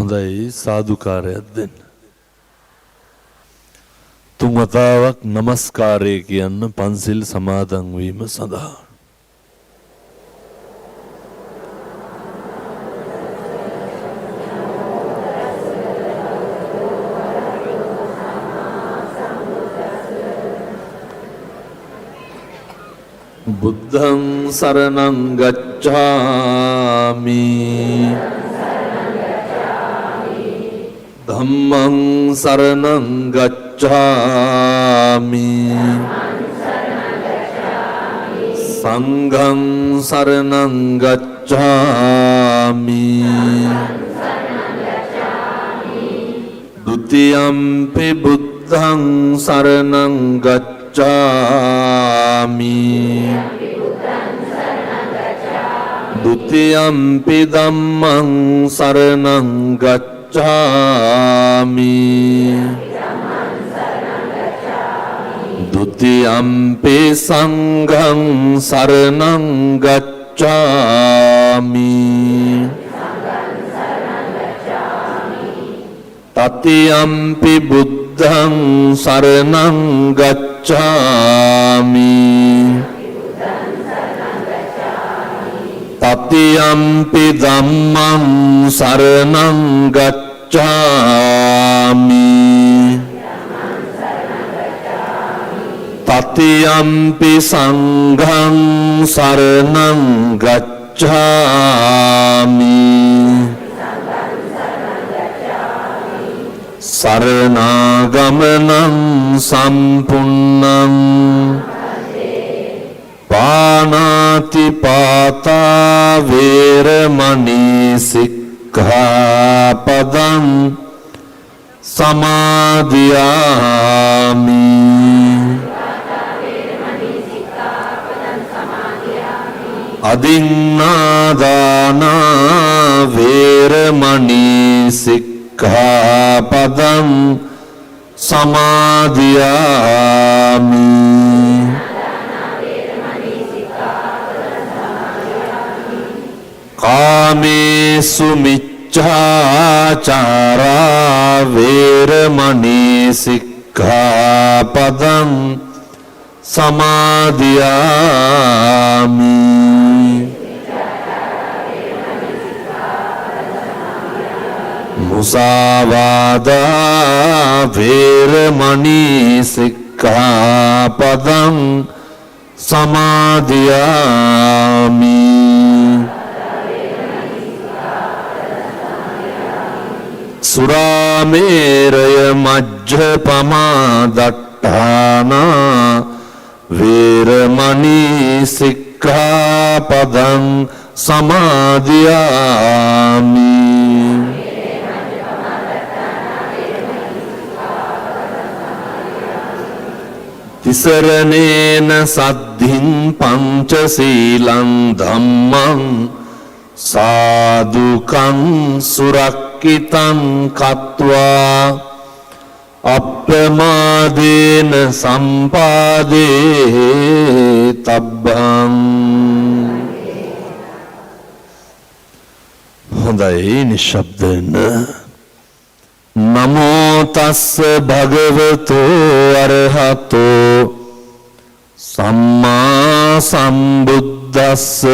හොඳයි සාදුකාරයක් දෙන්න. තුන් වතාවක් නමස්කාරය කියන්න පන්සිල් සමාදන් වීම සඳහා. බුද්ධං සරණං ගච්ඡාමි ධම්මං සරණං ගච්ඡාමි සංඝං සරණං ගච්ඡාමි ဒုတိယံ පි බුද්ධං සරණං ගච්ඡාමි ဒုတိယံ පි ධම්මං සරණං ගච්ඡාමි ဒုတိယံ පි සංඝං සරණං ගච්ඡාමි တတိယံ පි බුද්ධං සරණං ගච්ඡාමි တတိယံ පි ධම්මං සරණං ගච්ඡාමි တတိယံ පි සංඝං සරණං ගච්ඡාමි සරණාගමනං සම්පුන්නං පානාති පාතා වේරමණී සික්ඛාපදං සමාදියාමි අදින්නාදානා වේරමණී සික්ඛාපදං සමාදියාමි කාමේසු මිච්ඡාචාරා වේරමණී සික්ඛාපදං සමාදියාමි මුසාවාදා වේරමණී සික්ඛාපදං සමාදියාමි සුරාමේරය මජ්ජපමා දට්ඨානා වේරමණී සික්ඛාපදං සමාදියාමි තිසරණේන සද්ධින් පංචශීලං ධම්මං සාදුකං සුරක්ඛිතං කତ୍වා අප්‍රමාදේන සම්පාදේ තබ්බං. හොඳයි නිශ්ශබ්දෙන්න. නමෝ තස්ස භගවතෝ අරහතෝ සම්මා සම්බුද්දස්ස.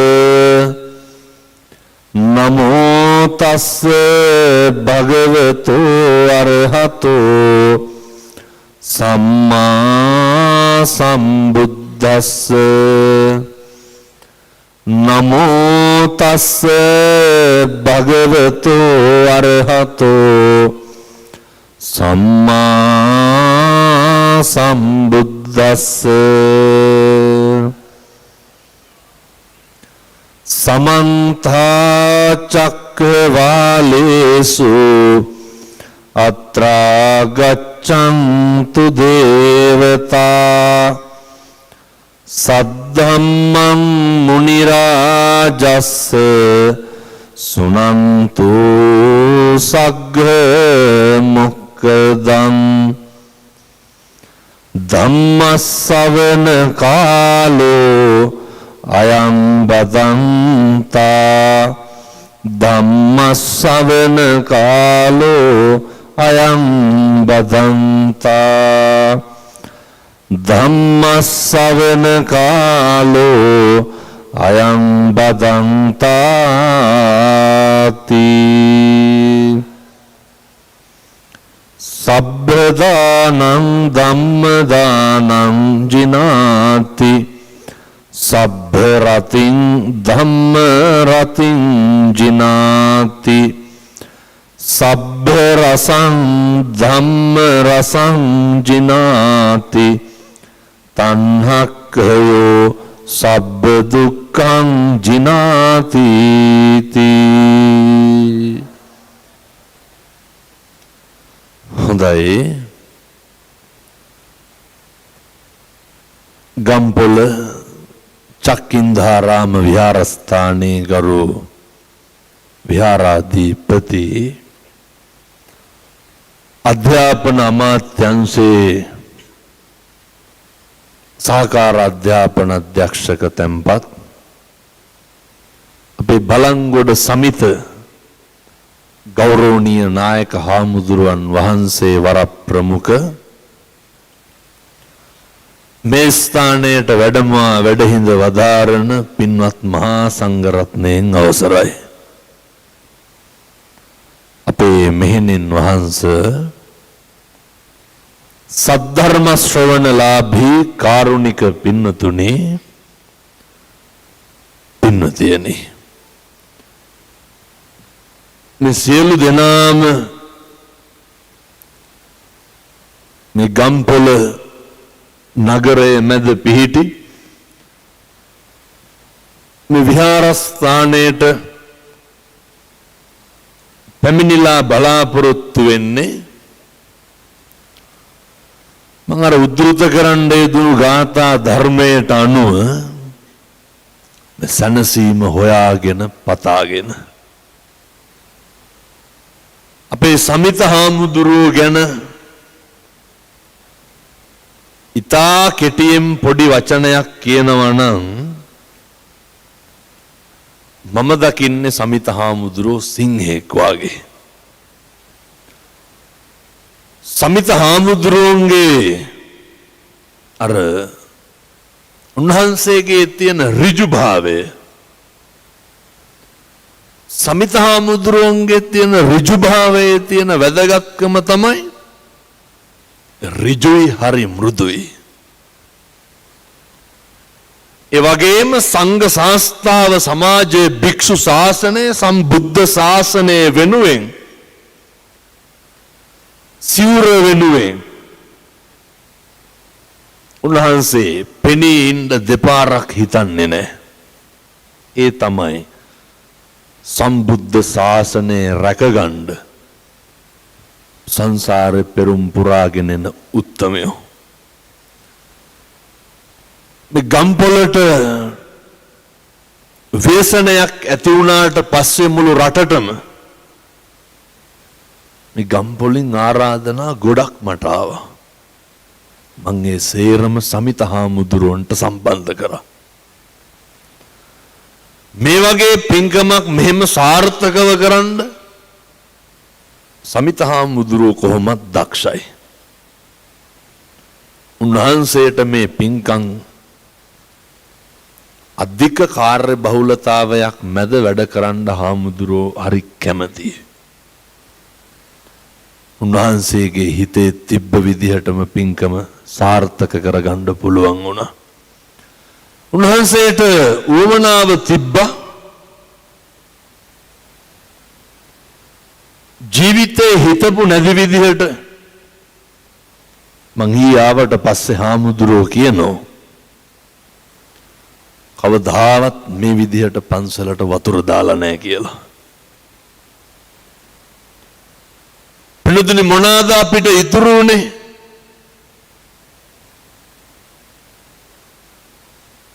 නමෝ තස්ස භගවතෝ අරහතෝ සම්මා සම්බුද්දස්ස. නමෝ තස්ස භගවතෝ අරහතෝ සම්මා සම්බුද්දස්ස. සමන්ත චක්කවාලේසු අත්‍රා ගච්ඡන්තු දේවතා සද්ධම්මං මුනි රාජස්ස සුනන්තු සග්ග මොක්ඛදං ධම්මස්සවන කාලෝ අයං බදන්තා ධම්මස්සවන කාලෝ අයං බදන්තා ධම්මස්සවන කාලෝ අයං බදන්තාති සබ්බදානං ධම්මදානං ජිනාති සබ්බ රතින් ධම්ම රතින් ජිනාති සබ්බ රසං ධම්ම රසං ජිනාති තණ්හක්ඛයෝ සබ්බ දුක්ඛං ජිනාති හොඳයි ගම්පොළ චක්කින්ධාරාම විහාරස්ථානයේ ගරු විහාරාධිපති අධ්‍යාපන අමාත්‍යාංශයේ සහකාර අධ්‍යාපන අධ්‍යක්ෂක තැන්පත් අපේ බලංගොඩ සමිත ගෞරවනීය නායක හාමුදුරුවන් වහන්සේ වර ප්‍රමුඛ මේ ස්ථානයට වැඩහිඳ වදාරන පින්වත් මහා සංඝරත්නයන් අවසරයි. අපේ මෙහෙණින් වහන්සේ සද්ධර්ම ශ්‍රවණලාභී කාරුණික පින්නතුනි පින්නතියනි මේ සියලු දෙනාම මේ ගම්පොළ නගරයේ මැද පිහිටි මේ විහාරස්ථානයට පැමිණිලා බලාපොරොත්තු වෙන්නේ මම අර උද්දෘත කරන්න යෙදුණු ගාථා ධර්මයට අනුව සනසීම හොයාගෙන පතාගෙන අපේ සමිත හාමුදුරුවෝ ගැන ඉතා කෙටියෙන් පොඩි වචනයක් කියනවා නම් මම දකින්නේ සමිත හාමුදුරුවෝ සිංහෙක් වාගේ. සමිත හාමුදුරුවන්ගේ අර උන්වහන්සේගේ තියෙන ඍජුභාවය සමිත හාමුදුරුවන්ගේ තියෙන ඍජුභාවයේ තියෙන වැදගත්කම තමයි ඍජුයි හරි මෘදුයි. ඒ වගේම සංඝ සංස්ථාව සමාජයේ භික්ෂු ශාසනය සම්බුද්ධ ශාසනය වෙනුවෙන් සිවුර වෙනුවෙන් උන්වහන්සේ පෙනී ඉන්න දෙපාරක් හිතන්නේ නැහැ. ඒ තමයි සම්බුද්ධ ශාසනය රැකගන්න සංසාරේ පෙරම් පුරාගෙන එන උත්තමයෝ. මේ ගම්පොළට ව්‍යසනයක් ඇති වුණාට පස්සේ මුළු රටටම මේ ගම්පොළින් ආරාධනා ගොඩක් මට ආවා. මං ඒ සේරම සමිත හාමුදුරුවන්ට සම්බන්ධ කරා. මේ වගේ පින්කමක් මෙහෙම සාර්ථකව කරන්න සමිත හාමුදුරුවෝ කොහොමත් දක්ෂයි. උන්වහන්සේට මේ පින්කම් අධික කාර්ය බහුලතාවයක් මැද වැඩ කරන්න හාමුදුරුවෝ හරි කැමතියි. උන්වහන්සේගේ හිතේ තිබ්බ විදිහටම පින්කම සාර්ථක කරගන්න පුළුවන් වුණා. උන්වහන්සේට උවමනාව තිබ්බා ජීවිතේ හිතපු නැති විදිහට. මං ඊයාවට පස්සේ හාමුදුරුවෝ කියනෝ කවදාවත් මේ විදිහට පන්සලට වතුර දාලා නැහැ කියලා. පිළිතුරු මොනවාද අපිට ඉතුරු උනේ?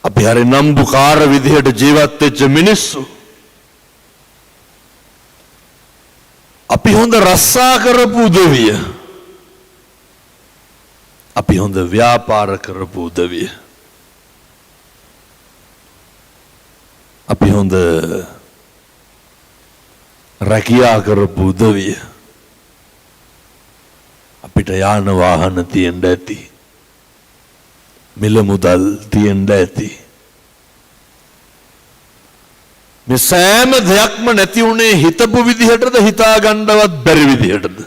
අපි හරි නම්බුකාර විදිහට ජීවත් වෙච්ච මිනිස්සු. අපි හොඳ රස්සා කරපු උදවිය. අපි හොඳ ව්‍යාපාර කරපු උදවිය. අපි හොඳ රැකියා කරපු උදවිය අපිට යාන වාහන තියෙන්න ඇති මිල මුදල් තියෙන්න ඇති මේ සෑම දෙයක්ම නැති උනේ හිතපු විදිහටද හිතා ගන්නවත් බැරි විදිහටද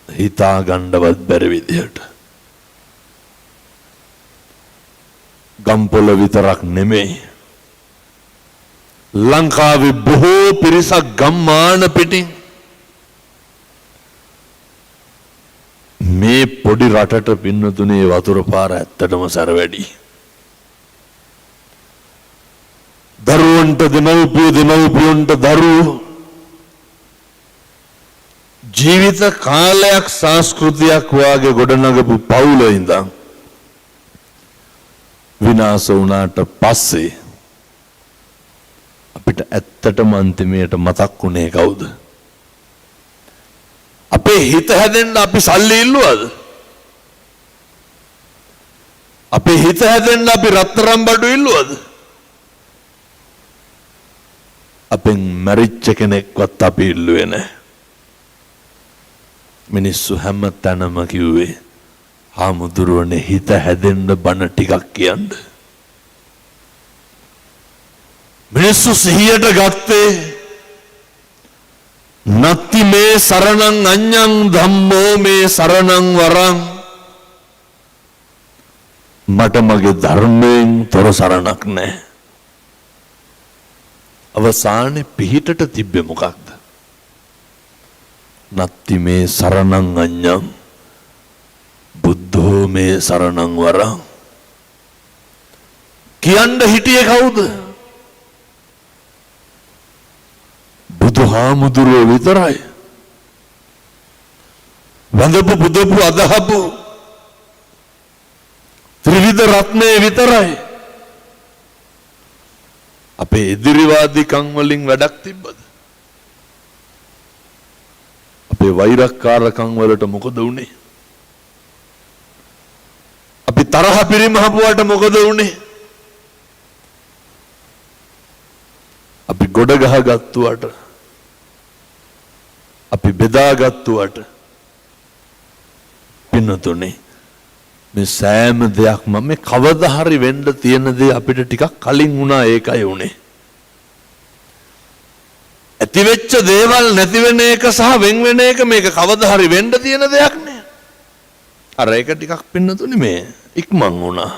හිතා ගන්නවත් බැරි විදිහට ගම්පොළ විතරක් නෙමෙයි ලංකාවේ බොහෝ පිරිසක් ගම්මාන පිටින් මේ පොඩි රටට පින්නතුනේ වතුර පාර ඇත්තටම සැර වැඩි. දරුවන්ට දෙමව්පියන්ට දරුවෝ ජීවිත කාලයක් සංස්කෘතියක් වාගේ ගොඩනගපු පවුල ඉඳන් විනාශ වුණාට පස්සේ අපිට ඇත්තටම අන්තිමයට මතක් වුණේ කවුද? අපේ හිත හැදෙන්න අපි සල්ලි ඉල්ලුවද? අපේ හිත හැදෙන්න අපි රත්තරන් බඩු ඉල්ලුවද? අපෙන් මැරිච්ච කෙනෙක්වත් අපි ඉල්ලුවේ නැහැ. මිනිස්සු හැම තැනම කිව්වේ හාමුදුරුවනේ හිත හැදෙන්න බණ ටිකක් කියන්න. මිනිස්සු සිහියට ගත්තේ නත්ති මේ සරණං අඤ්ඤං ධම්මෝ මේ සරණං වරං මට මගේ ධර්මයෙන් තොර සරණක් නැහැ. අවසානයේ පිහිටට තිබ්බේ මොකක්ද? නත්ති මේ සරණං අඤ්ඤං බුද්ධෝ මේ සරණං වරං කියන්න හිටියේ කවුද? බුදුහාමුදුරුවෝ විතරයි. වඳපු පුදපු අදහපු ත්‍රිවිධ රත්නය විතරයි. අපේ ඉදිරිවාදිකම් වලින් වැඩක් තිබ්බද? අපේ වෛරක්කාරකම් වලට මොකද වුනේ? අපි තරහ පිරිමහපුවට මොකද වුනේ? අපි ගොඩ ගහගත්තුවට අපි බෙදාගත්තුවට පින්නතුනේ මේ සෑම දෙයක්ම මේ කවදා හරි වෙන්න තියෙන දේ අපිට ටිකක් කලින් වුණා ඒකයි උනේ. ඇති වෙච්ච දේවල් නැති වෙන එක සහ වෙන් වෙන එක මේක කවදා හරි වෙන්න තියෙන දෙයක් නේ. අර ඒක ටිකක් පින්නතුනේ මේ ඉක්මන් වුණා.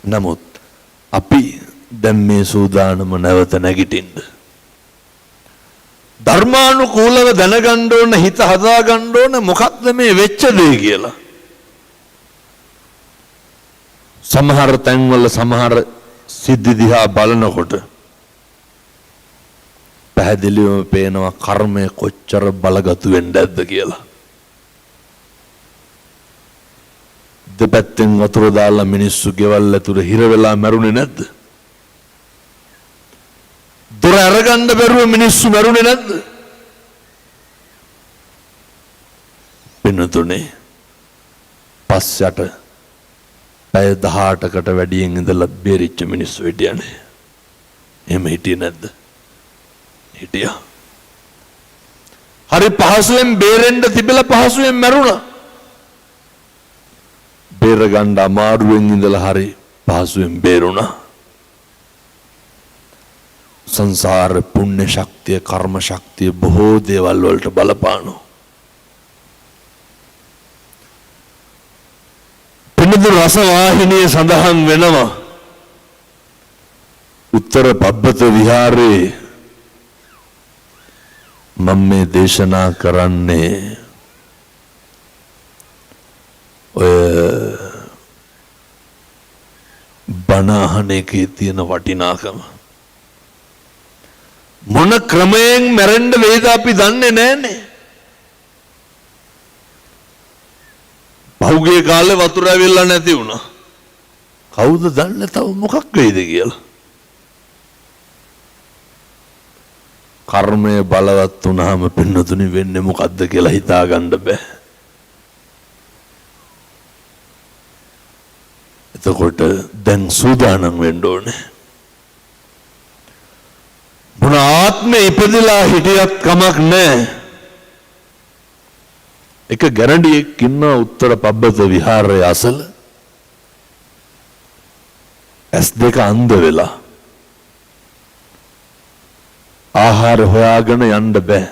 නමුත් අපි දැන් මේ සූදානම නැවත නැගිටින්න ධර්මානුකූලව දැනගන්න ඕන හිත හදාගන්න ඕන මොකක්ද මේ වෙච්ච දේ කියලා. සමහර තැන්වල සමහර සිද්ධි දිහා බලනකොට පැහැදිලිවම පේනවා කර්මය කොච්චර බලගතු වෙන්නද කියලා. දෙපැත්තෙන් වතුර දාලා මිනිස්සු ගෙවල් ඇතුළේ හිර වෙලා මැරුණේ නැද්ද? දොර අරගන්න බැරුව මිනිස්සු මැරුණේ නැද්ද? පින්නතුනේ පස්සට පැය 18කට වැඩියෙන් ඉඳලා බේරිච්ච මිනිස්සු හිටියනේ. එහෙම හිටියේ නැද්ද? හිටියා. හරි පහසුවෙන් බේරෙන්න තිබිලා පහසුවෙන් මැරුණා. බේර ගන්න අමාරුවෙන් ඉඳලා හරි පහසුවෙන් බේරුණා. සංසාර පුණ්‍ය ශක්තිය කර්ම ශක්තිය බොහෝ දේවල් වලට බලපානවා. පින්නතු රස වාහිනිය සඳහන් වෙනවා උත්තර පබ්බත විහාරේ මම මේ දේශනා කරන්නේ ඔය බණ අහන එකේ තියෙන වටිනාකම මොන ක්‍රමයෙන් මැරෙන්න වේද අපි දන්නේ නැහනේ. පහුගිය කාලේ වතුර ඇවිල්ලා නැති වුණා. කවුද දන්නේ තව මොකක් වෙයිද කියලා? කර්මය බලවත් වුණාම පින්නතුනි වෙන්නේ මොකද්ද කියලා හිතා ගන්න බෑ. එතකොට දැන් සූදානම් වෙන්න ඕනේ. ආත්මේ ඉපදිලා හිටියත් කමක් නැහැ. එක ගැරන්ඩියෙක් ඉන්න උත්තර පබ්බත විහාරයේ අසල S2 අන්ධ වෙලා ආහාර හොයාගෙන යන්න බෑ.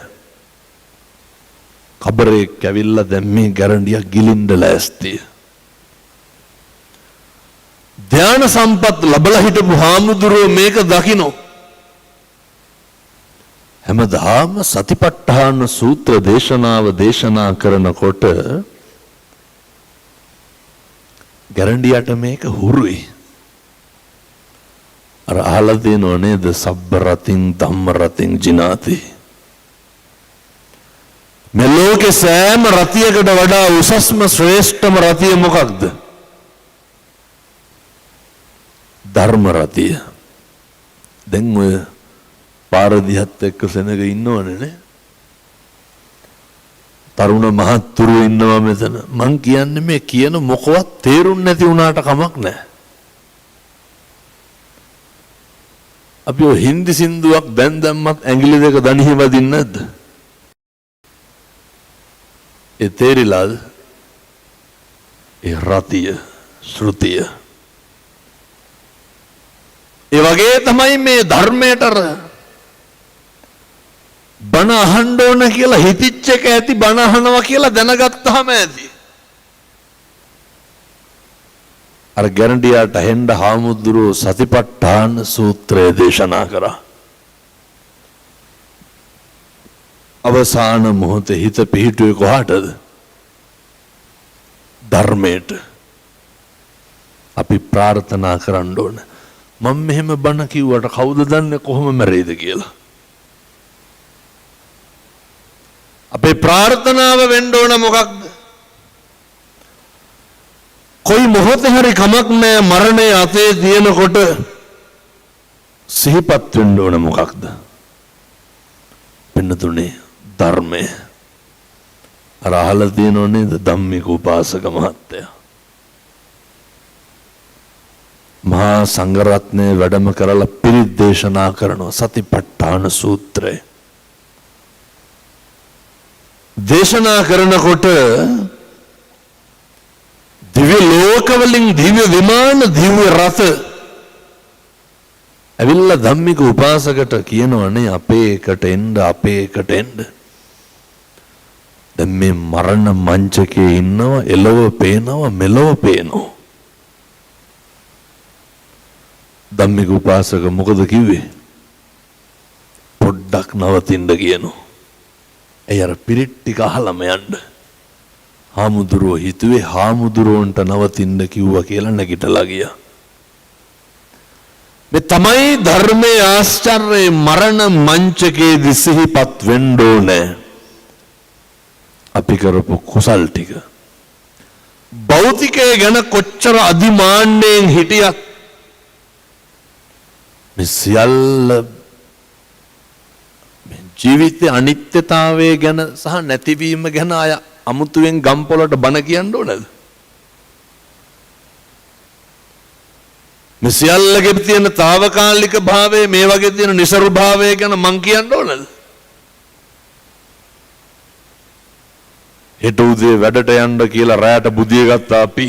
කබරේ කැවිල්ලා දැන් මේ ගැරන්ඩියක් ගිලින්න ලෑස්තිය. ධ්‍යාන සම්පත් ලැබලා හිටපු හාමුදුරුවෝ මේක දකින්න හැමදාම සතිපට්ඨාන සූත්‍ර දේශනාව දේශනා කරනකොට ගැරන්ඩියට මේක හුරුයි. අර අහලා තියෙනව නේද සබ්බ රතින් ධම්ම රතින් ජිනාති. මේ ලෝකේ සෑම රතියකට වඩා උසස්ම ශ්‍රේෂ්ඨම රතිය මොකක්ද? ධර්ම රතිය. දැන් ඔය පාරදිහත් එක්ක සෙනග ඉන්නවනේ නේ. තරුණ මහත්තුරු ඉන්නවා මෙතන. මං කියන්නේ මේ කියන මොකවත් තේරුම් නැති වුණාට කමක් නැහැ. අපි ඔය හින්දි සින්දුවක් දැන් දැම්මත් ඇඟිලි දෙක දණිහි වදින්නේ නැද්ද? ඒ තේරිලාද? ඒ රතිය, ශ්‍රුතිය. ඒ වගේ තමයි මේ ධර්මයට බණ අහන්න ඕන කියලා හිතිච්ච එක ඇති බණ අහනවා කියලා දැනගත්තාම ඇති. අර ගැරන්ඩියාට හෙන්න හාමුදුරුවෝ සතිපට්ඨාන සූත්‍රය දේශනා කරා. අවසාන මොහොතේ හිත පිහිටුවේ කොහාටද? ධර්මයට. අපි ප්‍රාර්ථනා කරන්න ඕන. මම මෙහෙම බණ කිව්වට කවුද දන්නේ කොහොම මැරෙයිද කියලා? අපේ ප්‍රාර්ථනාව වෙන්න ඕන මොකක්ද? කොයි මොහොතේ හරි කමක් නැහැ මරණය අතේ තියෙනකොට සිහිපත් වෙන්න ඕන මොකක්ද? පින්නතුනේ ධර්මය. අර අහලා තියෙනව නේද ධම්මික උපාසක මහත්තයා? මහා සංඝරත්නය වැඩම කරලා පිරිත් දේශනා කරනවා සතිපට්ඨාන සූත්‍රය. දේශනා කරනකොට දිව්‍ය ලෝකවලින් දිව්‍ය විමාන දිව්‍ය රථ ඇවිල්ලා ධම්මික උපාසකට කියනවනේ අපේ එකට එන්න. දැන් මේ මරණ මංචකයේ ඉන්නවා එළව පේනවා මෙලව පේනවා. ධම්මික උපාසක මොකද කිව්වේ? පොඩ්ඩක් නවතින්න කියනවා. ඒ අර පිරිත් ටික අහලම යන්න. හාමුදුරුවෝ හිතුවේ හාමුදුරුවන්ට නවතින්න කිව්වා කියලා නැගිටලා ගියා. මේ තමයි ධර්මයේ ආශ්චර්යයේ මරණ මංචකයේදී සිහිපත් වෙන්න ඕනේ. අපි කරපු කුසල් ටික. භෞතිකය ගැන කොච්චර අදිමාණ්ඩයෙන් හිටියත් මේ සියල්ල ජීවිතයේ අනිත්‍යතාවය ගැන සහ නැතිවීම ගැන අය අමුතුවෙන් ගම්පොලට බණ කියන්න ඕනද? මේ සියල්ලගේ තියෙන తాවකාලික භාවය මේ වගේ තියෙන નિසරු භාවය ගැන මං කියන්න ඕනද? හෙට උදේ වැඩට යන්න කියලා රැයට බුදිය ගත්තා අපි.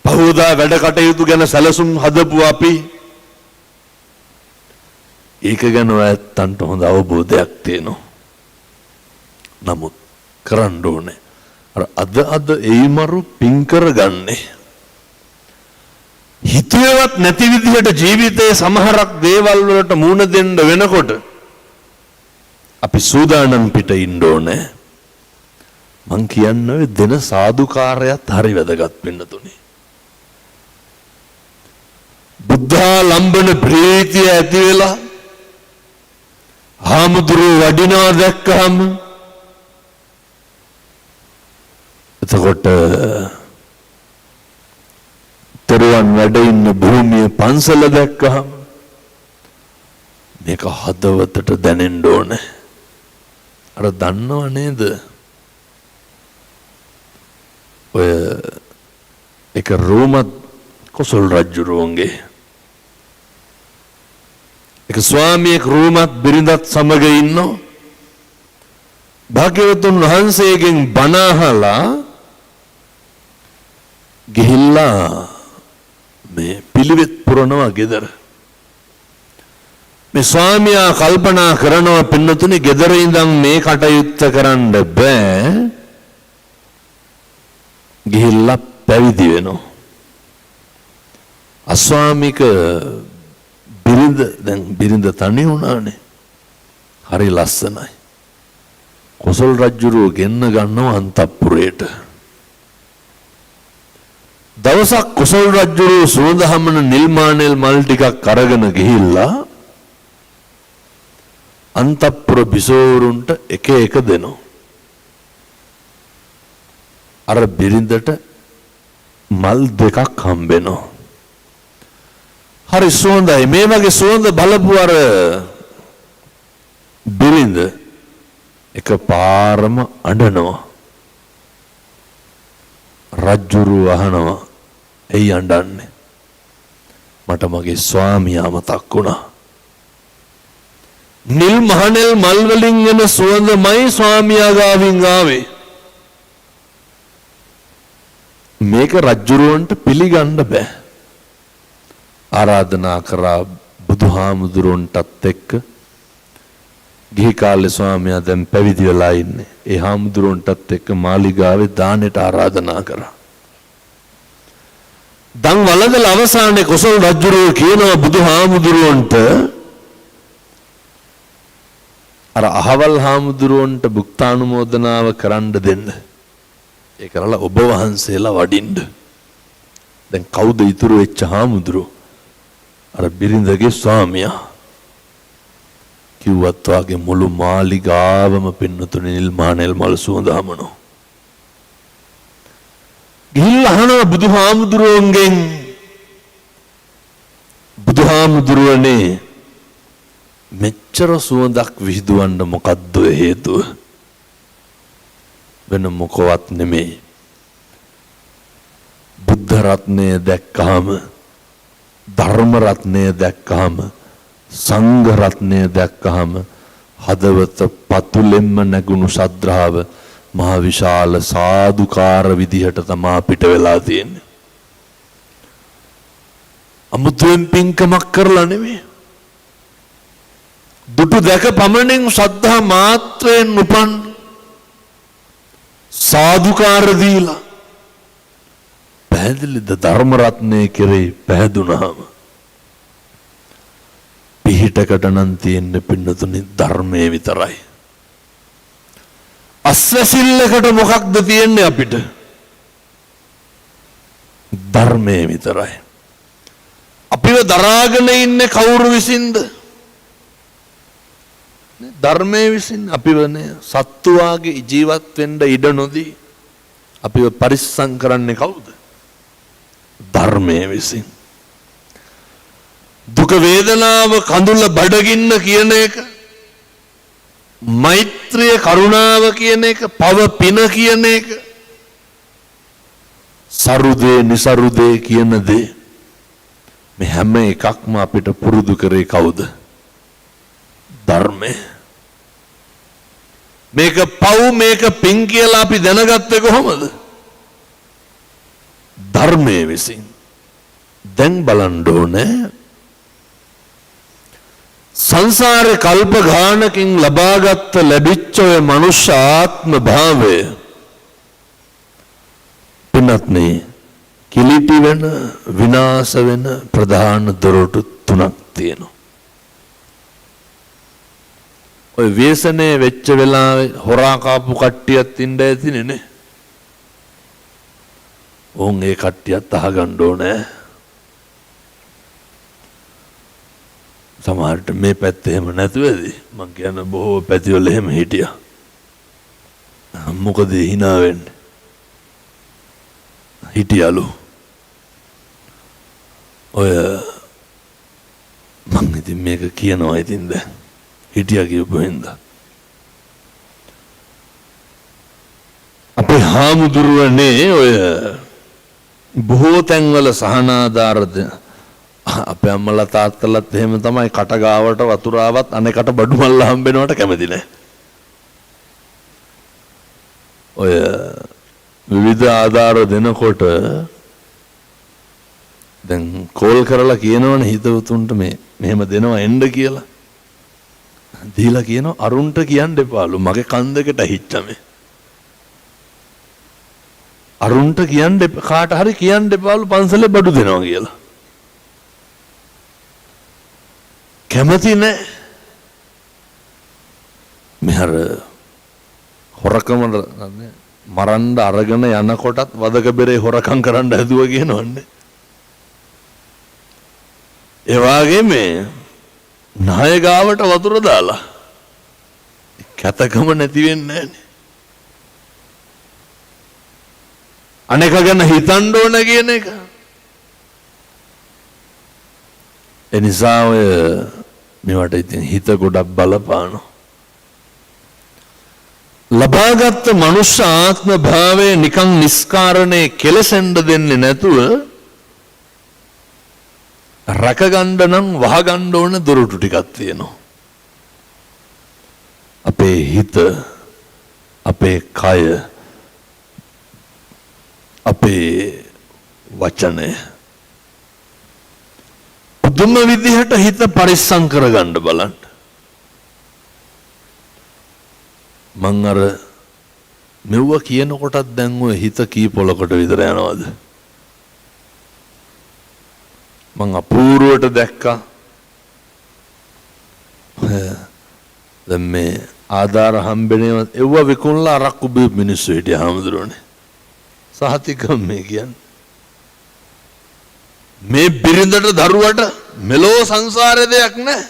පහුවදා වැඩ කටයුතු ගැන සැලසුම් හදපු අපි. ඒක ගැන ඇත්තන්ට හොඳ අවබෝධයක් තියෙනවා. නමුත් කරන්න ඕනේ අද එයිමරු පින් කරගන්නේ. හිතුවේවත් නැති විදිහට ජීවිතයේ සමහරක් දේවල් වලට මුහුණ දෙන්න වෙනකොට අපි සූදානම් පිට ඉන්න ඕනේ. මං කියන්නේ දෙන සාදුකාරයත් හරි වැදගත් වෙන්නතුනේ. බුද්ධා ලම්බන ප්‍රීතිය ඇති වෙලා හාමුදුරුවෝ වඩිනවා දැක්කහම එතකොට තරුවන් වැඩ ඉන්න භූමියේ පන්සල දැක්කහම මේක හදවතට දැනෙන්න ඕනේ. අර දන්නව නේද? ඔය එක රෝම කොසල් රජුරුවන්ගේ එක ස්වාමියෙක් රූමත් බිරිඳත් සමග ඉන්නවා. භාග්‍යවතුන් වහන්සේගෙන් බණ අහලා ගිහිල්ලා මේ පිළිවෙත් පුරනවා ගෙදර. මේ ස්වාමියා කල්පනා කරනවා පින්නතුනි ගෙදර ඉඳන් මේ කටයුත්ත කරන්න බෑ. ගිහිල්ලා පැවිදි වෙනවා. අස්වාමික බිරිඳ දැන් බිරිඳ තනි වුණානේ. හරි ලස්සනයි. කොසල් රජුරෝ ගෙන්න ගන්නවා අන්තපුරයට. දවසක් කොසල් රජුරෝ සුවඳහමන නිල් මානෙල් මල් ටිකක් අරගෙන ගිහිල්ලා අන්තපුර බිසෝවරුන්ට එක එක දෙනවා. අර බිරිඳට මල් දෙකක් හම්බෙනවා. හරි සුවඳයි. මේ වගේ සුවඳ බලපු අර බිරිඳ එක පාරම අඬනවා. රජ්ජුරු අහනවා ඇයි අඬන්නේ? මට මගේ ස්වාමියා මතක් වුණා. නිල් මහනෙල් මල් වලින් එන සුවඳමයි ස්වාමියා ගාවින් ආවේ. මේක රජ්ජුරුවන්ට පිළිගන්න බෑ. ආරාධනා කරා බුදුහාමුදුරුවන්ටත් එක්ක. ගිහි කාලේ ස්වාමියා දැන් පැවිදි වෙලා ඉන්නේ. ඒ හාමුදුරුවන්ටත් එක්ක මාලිගාවේ දානෙට ආරාධනා කරා. දන් වළඳලා අවසානයේ කොසල් රජුරෝ කියනවා බුදුහාමුදුරුවන්ට අර අහවල් හාමුදුරුවන්ට භුක්තානුමෝදනාව කරන්න දෙන්න. ඒ කරලා ඔබ වහන්සේලා වඩින්න. දැන් කවුද ඉතුරු වෙච්ච හාමුදුරුවෝ? අර බිරිඳගේ ස්වාමියා. කිව්වත් වාගේ මුළු මාලිගාවම පින්නතුනේ නිල් මානෙල් මල් සුවඳ හමනවා. ගිහිල්ලා අහනවා බුදුහාමුදුරුවන්ගෙන් බුදුහාමුදුරුවනේ මෙච්චර සුවඳක් විහිදුවන්න මොකද්ද හේතුව? වෙන මොකවත් නෙමෙයි. බුද්ධ රත්නය දැක්කහම ධර්ම රත්නය දැක්කහම සංඝ රත්නය දැක්කහම හදවත පතුලෙන්ම නැගුණු ශ්‍රද්ධාව මහ විශාල සාදුකාර විදිහට තමා පිට වෙලා තියෙන්නේ. අමුතුවෙන් පින්කමක් කරලා නෙමෙයි. දුටු දැක පමණින් ශ්‍රද්ධා මාත්‍රයෙන් උපන් සාදුකාර දීලා පැහැදිලිද ධර්ම රත්නයේ කෙරෙහි පැහැදුනහම පිහිටකට නම් තියෙන්න පින්නතුනි ධර්මයේ විතරයි. අස්වැසිල්ලකට මොකක්ද තියෙන්නේ අපිට? ධර්මයේ විතරයි. අපිව දරාගෙන ඉන්නේ කවුරු විසින්ද? ධර්මයේ විසින්. අපිවනේ සත්තු වාගේ ජීවත් වෙන්න ඉඩ නොදී අපිව පරිස්සම් කරන්නේ කවුද? ධර්මයේ විසින්. දුක වේදනාව කඳුල බඩගින්න කියන එක, මෛත්‍රිය කරුණාව කියන එක, පව පින කියන එක, සරුදේ නිසරුදේ කියන දේ මේ හැම එකක්ම අපිට පුරුදු කරේ කවුද? ධර්මය. මේක පව් මේක පින් කියලා අපි දැනගත්තේ කොහොමද? ධර්මයේ විසින්. දැන් බලන්න ඕනේ සංසාරේ කල්ප ගානකින් ලබාගත් ලැබිච්ච ඔය මනුෂ්‍ය ආත්ම භාවය පින්වත්නි කිලිටි වෙන විනාශ වෙන ප්‍රධාන දොරටු තුනක් තියෙනවා. ඔය ව්‍යසනේ වෙච්ච වෙලාවේ හොරා කාපු කට්ටියත් ඉන්න ඇතිනේ නේ. ඕන් ඒ කට්ටියත් අහගන්න ඕනේ. සමහරට මේ පැත්තේ එහෙම නැතුව ඇති. මං කියන බොහෝ පැතිවල එහෙම හිටියා. මොකද hina වෙන්නේ? හිටියලු. ඔය මං ඉතින් මේක කියනවා ඉතින් දැන් හිටියා කියපු හින්දා. අපේ හාමුදුරුවනේ ඔය බොහෝ තැන්වල සහනාධාර අපේ අම්මලා තාත්තලාත් එහෙම තමයි කට ගාවට වතුර ආවත් අනේකට බඩු මල්ල හම්බෙනවට කැමති නැහැ. ඔය විවිධ ආධාර දෙනකොට දැන් කෝල් කරලා කියනවනේ හිතවතුන්ට මෙහෙම දෙනවා එන්න කියලා. දීලා කියනවා අරුන්ට කියන්න එපාලු මගේ කන් දෙකට හිට්ටමේ. අරුන්ට කියන්න කාට හරි කියන්න එපාලු පන්සලේ බඩු දෙනවා කියලා. කැමති නැහැ. මෙහර හොරකම මරන්න අරගෙන යනකොටත් වදක බෙරේ හොරකම් කරන්න හැදුවා කියනවන්නේ. ඒ වගේ මේ ණය ගාවට වතුර දාලා කැතකම නැති වෙන්නේ නැහැ. අනේක ගැන හිතන්න ඕන කියන එක. ඒ නිසා ඔය මේවට ඉතින් හිත ගොඩක් බලපානවා. ලබාගත් මනුෂ්‍ය ආත්ම භාවය නිකන් නිස්කාරණේ කෙලසෙන්න දෙන්නේ නැතුව රැකගන්න නම් වහගන්න ඕන දොරටු ටිකක් තියෙනවා. අපේ හිත, අපේ කය, අපේ වචනය පුදුම විදිහට හිත පරිස්සම් කරගන්න බලන්න. මං අර මෙව්ව කියනකොටත් දැන් ඔය හිත කී පොලකට විතර යනවද? මං අපූර්වට දැක්කා. දැන් මේ ආධාර හම්බෙනේම එව්ව විකුණලා අරක්කු බීප් මිනිස්සු හිටියා හැමදෙරෝනේ. සහතිකම් මේ කියන්නේ. මේ බිරිඳට දරුවට මෙලෝ සංසාරේ දෙයක් නැහැ.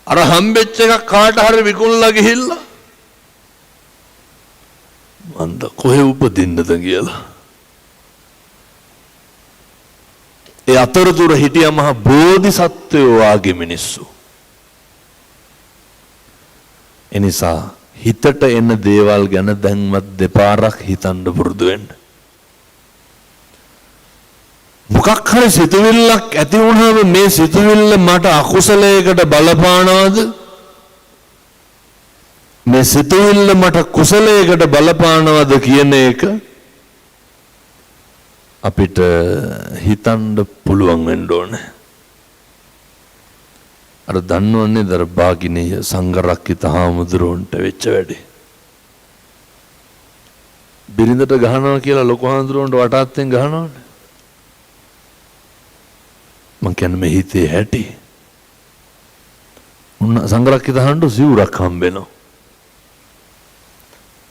අර හම්බෙච්ච එකක් කාට හරි විකුණලා ගිහිල්ලා මන්ද කොහෙ උපදින්නද කියලා. ඒ අතරතුර හිටියා මහ බෝධිසත්වයෝ ආගේ මිනිස්සු. එනිසා හිතට එන දේවල් ගැන දැන්වත් දෙපාරක් හිතන්න පුරුදු වෙන්න. මොකක් හරි සිතුවිල්ලක් ඇති වුණාම මේ සිතුවිල්ල මට අකුසලයකට බලපානවද? මේ සිතුවිල්ල මට කුසලයකට බලපානවද කියන එක අපිට හිතන්න පුළුවන් වෙන්න ඕනේ. අර දන්නවන්නේ දර භාගිනීය සංඝරක්කිත හාමුදුරුවන්ට වෙච්ච වැඩේ. බිරිඳට ගහනවා කියලා ලොකු හාමුදුරුවන්ට වටාත්තෙන් ගහනවනේ. මං කියන්නේ මේ හිතේ හැටි. උන්න සංඝරක්කිත හාමුදුරුවන්ට සිවුරක් හම්බෙනවා.